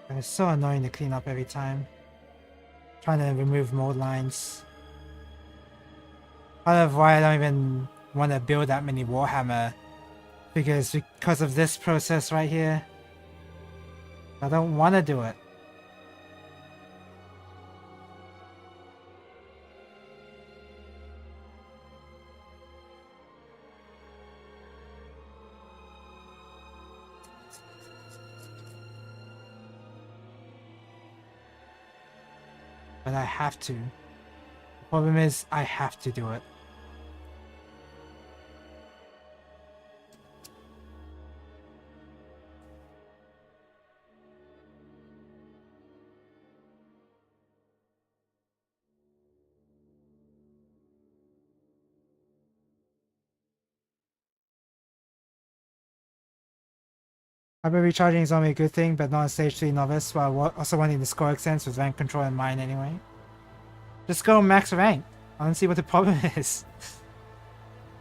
And it's so annoying to clean up every time. Trying to remove mold lines. Part of why I don't even want to build that many Warhammer. Because of this process right here. I don't want to do it. But I have to. The problem is, I have to do it. Hyper recharging is only a good thing, but not a stage 3 novice, while also wanting the score extends with rank control in mind anyway. Just go max rank. I don't see what the problem is.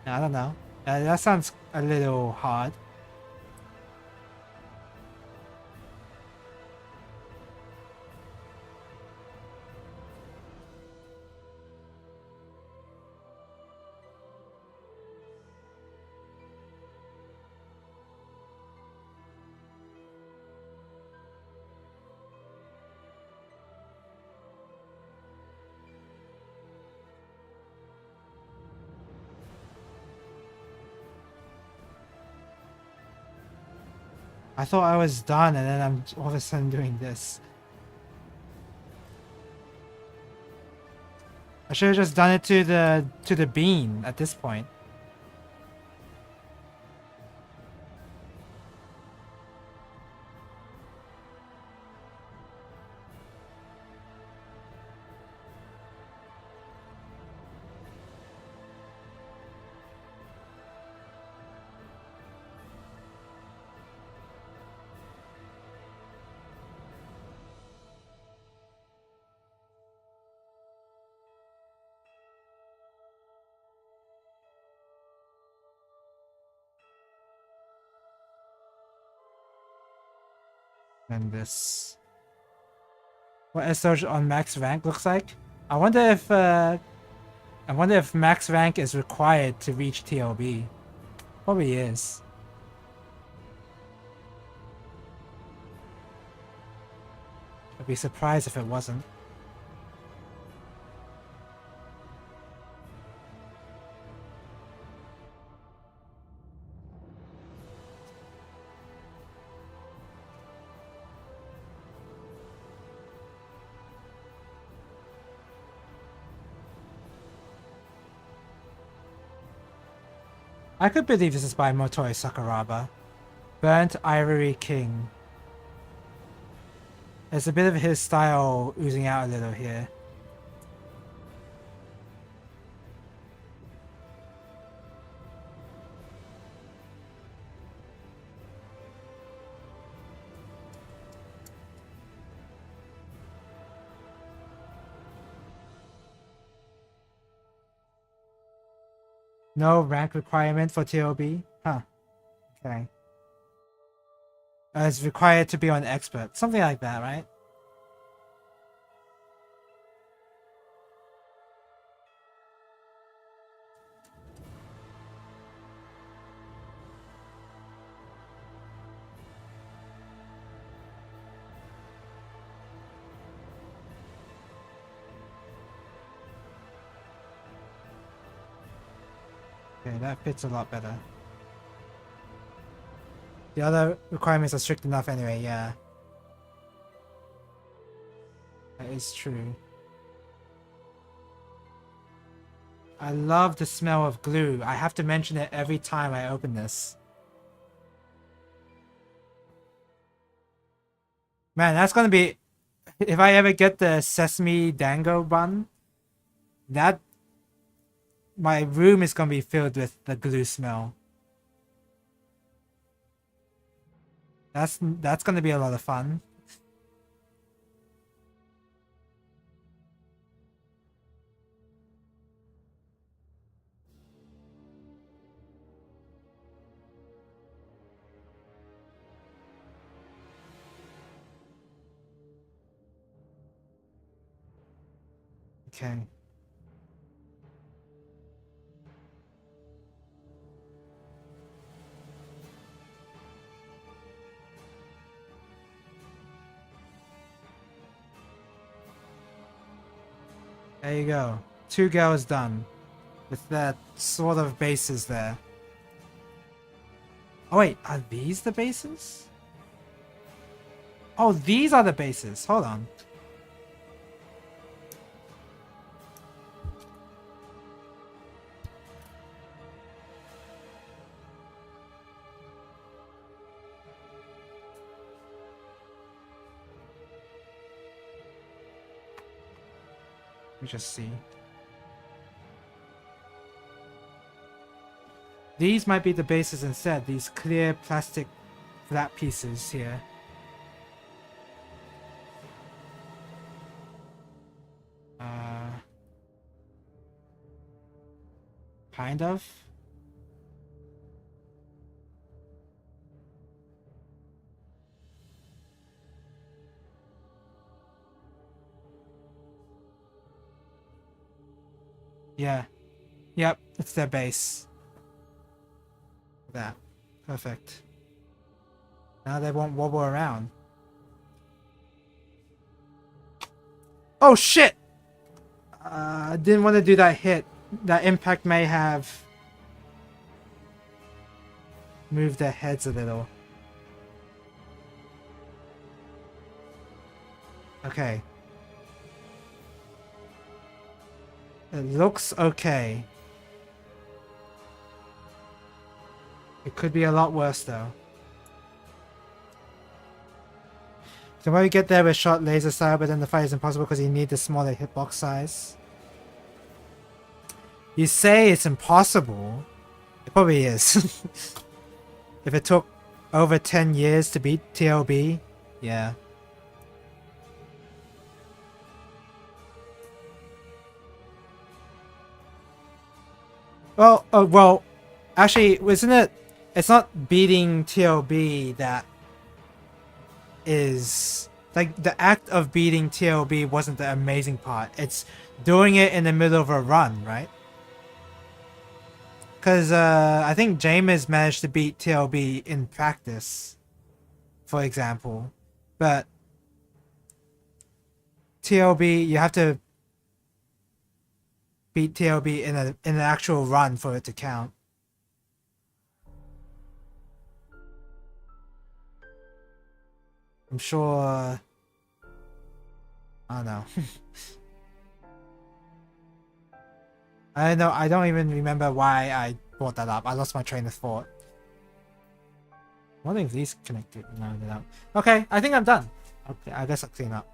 I don't know. That sounds a little hard. I thought I was done, and then I'm all of a sudden doing this. I should have just done it to the bean at this point. And this. What SO on max rank looks like? I wonder if max rank is required to reach TLB. Probably is. I'd be surprised if it wasn't. I could believe this is by Motoi Sakuraba. Burnt Ivory King. There's a bit of his style oozing out a little here. No rank requirement for TLB? Huh. Okay. It's required to be on expert. Something like that, right? Okay, that fits a lot better. The other requirements are strict enough anyway, yeah. That is true. I love the smell of glue. I have to mention it every time I open this. Man, that's gonna be... If I ever get the sesame dango bun, that... My room is gonna be filled with the glue smell. That's gonna be a lot of fun. Okay. There you go. 2 girls done. With that sort of bases there. Oh wait, are these the bases? Oh, these are the bases. Hold on. Let me just see. These might be the bases instead. These clear plastic flat pieces here. Kind of. Yeah. Yep, it's their base. That. Perfect. Now they won't wobble around. Oh shit! I didn't want to do that hit. That impact may have moved their heads a little. Okay. It looks okay. It could be a lot worse though. So when we get there with short laser style, but then the fight is impossible because you need the smaller hitbox size. You say it's impossible. It probably is. If it took over 10 years to beat TLB, yeah. Well, actually, isn't it? It's not beating TLB that is like the act of beating TLB wasn't the amazing part. It's doing it in the middle of a run, right? Because I think James managed to beat TLB in practice, for example, but TLB you have to beat TLB in an actual run for it to count. I'm sure. I don't know. I know. I don't even remember why I brought that up. I lost my train of thought. I wonder if these connected. No, they're not. Okay, I think I'm done. Okay, I guess I'll clean up.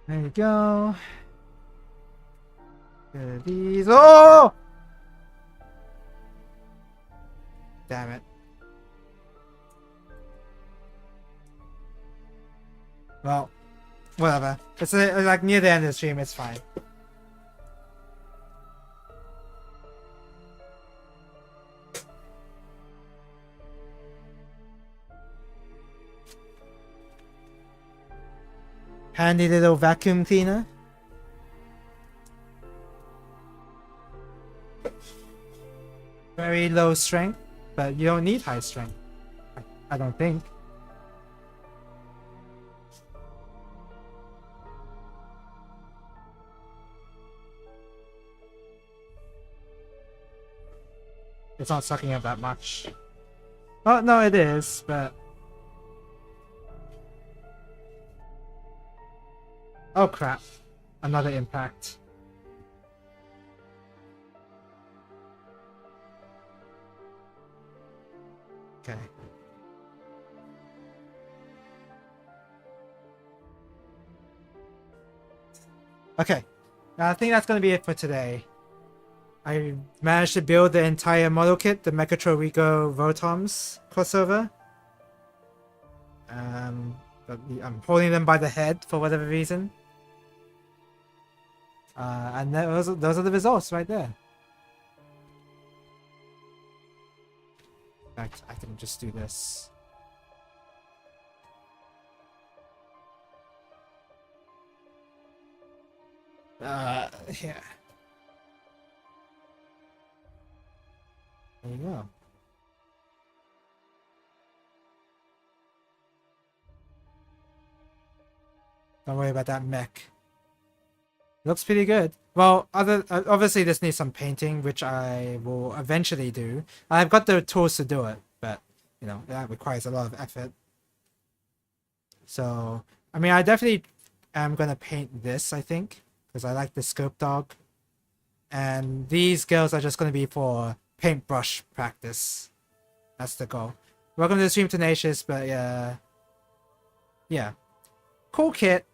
There you go. Get these. Oh! Damn it. Well, whatever. It's like near the end of the stream, it's fine. Handy little vacuum cleaner. Very low strength, but you don't need high strength. I don't think. It's not sucking up that much. Oh, no, it is, but... Oh crap. Another impact. Okay. Okay. I think that's going to be it for today. I managed to build the entire model kit, the MechatroWeGo Votoms crossover. But I'm holding them by the head for whatever reason. And those are the results right there. In fact, I can just do this. Yeah. There you go. Don't worry about that mech. Looks pretty good. Well, obviously this needs some painting, which I will eventually do. I've got the tools to do it, but you know that requires a lot of effort. So I mean, I definitely am gonna paint this, I think, because I like the scope dog. And these girls are just gonna be for paintbrush practice. That's the goal. Welcome to the stream, Tenacious, but yeah. Cool kit.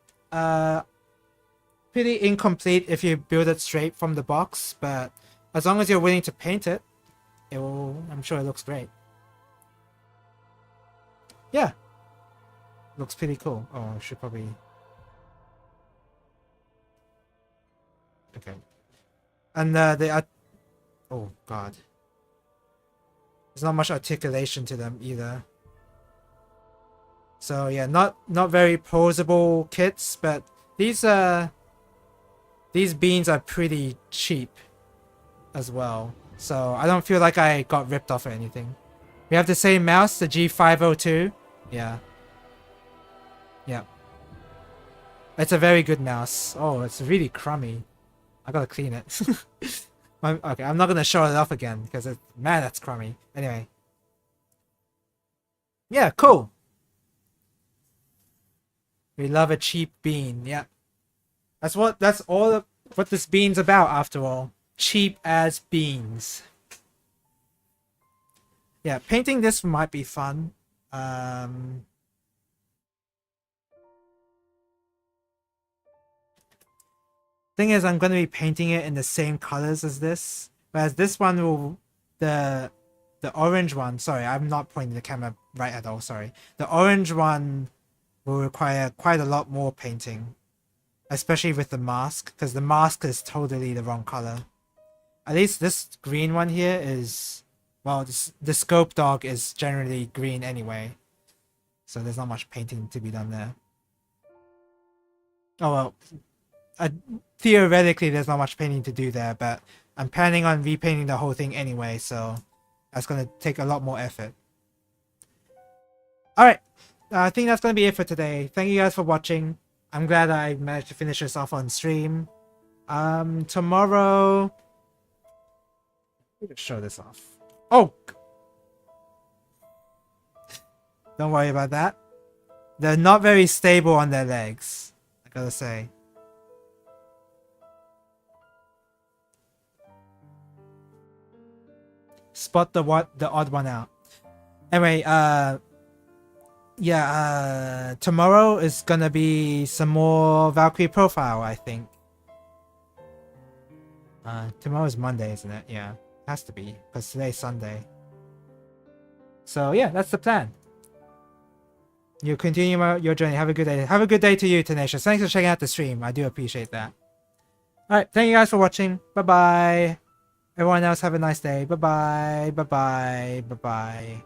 Pretty incomplete if you build it straight from the box, but as long as you're willing to paint it, I'm sure it looks great. Yeah. Looks pretty cool. Oh, I should probably... Okay. And oh god. There's not much articulation to them either. So yeah, not very posable kits, but these beans are pretty cheap as well. So I don't feel like I got ripped off or anything. We have the same mouse, the G502. Yeah. Yeah. It's a very good mouse. Oh, it's really crummy. I gotta clean it. Okay, I'm not gonna show it off again because man, that's crummy. Anyway. Yeah, cool. We love a cheap bean. Yeah. That's all what this bean's about after all. Cheap as beans. Yeah, painting this might be fun. Thing is, I'm going to be painting it in the same colors as this. Whereas this one will... The orange one... Sorry, I'm not pointing the camera right at all, sorry. The orange one will require quite a lot more painting. Especially with the mask, because the mask is totally the wrong color. At least this green one here is... Well, the scope dog is generally green anyway. So there's not much painting to be done there. Oh well... theoretically, there's not much painting to do there, but I'm planning on repainting the whole thing anyway, so that's going to take a lot more effort. Alright, I think that's going to be it for today. Thank you guys for watching. I'm glad I managed to finish this off on stream. Tomorrow... Let me just show this off. Oh! Don't worry about that. They're not very stable on their legs, I gotta say. Spot the odd one out. Anyway, yeah, tomorrow is gonna be some more Valkyrie profile, I think. Tomorrow is Monday, isn't it? Yeah, has to be, because today's Sunday. So yeah, that's the plan. You continue your journey. Have a good day. Have a good day to you, Tenacious. Thanks for checking out the stream. I do appreciate that. Alright, thank you guys for watching. Bye-bye. Everyone else have a nice day. Bye-bye. Bye-bye. Bye-bye.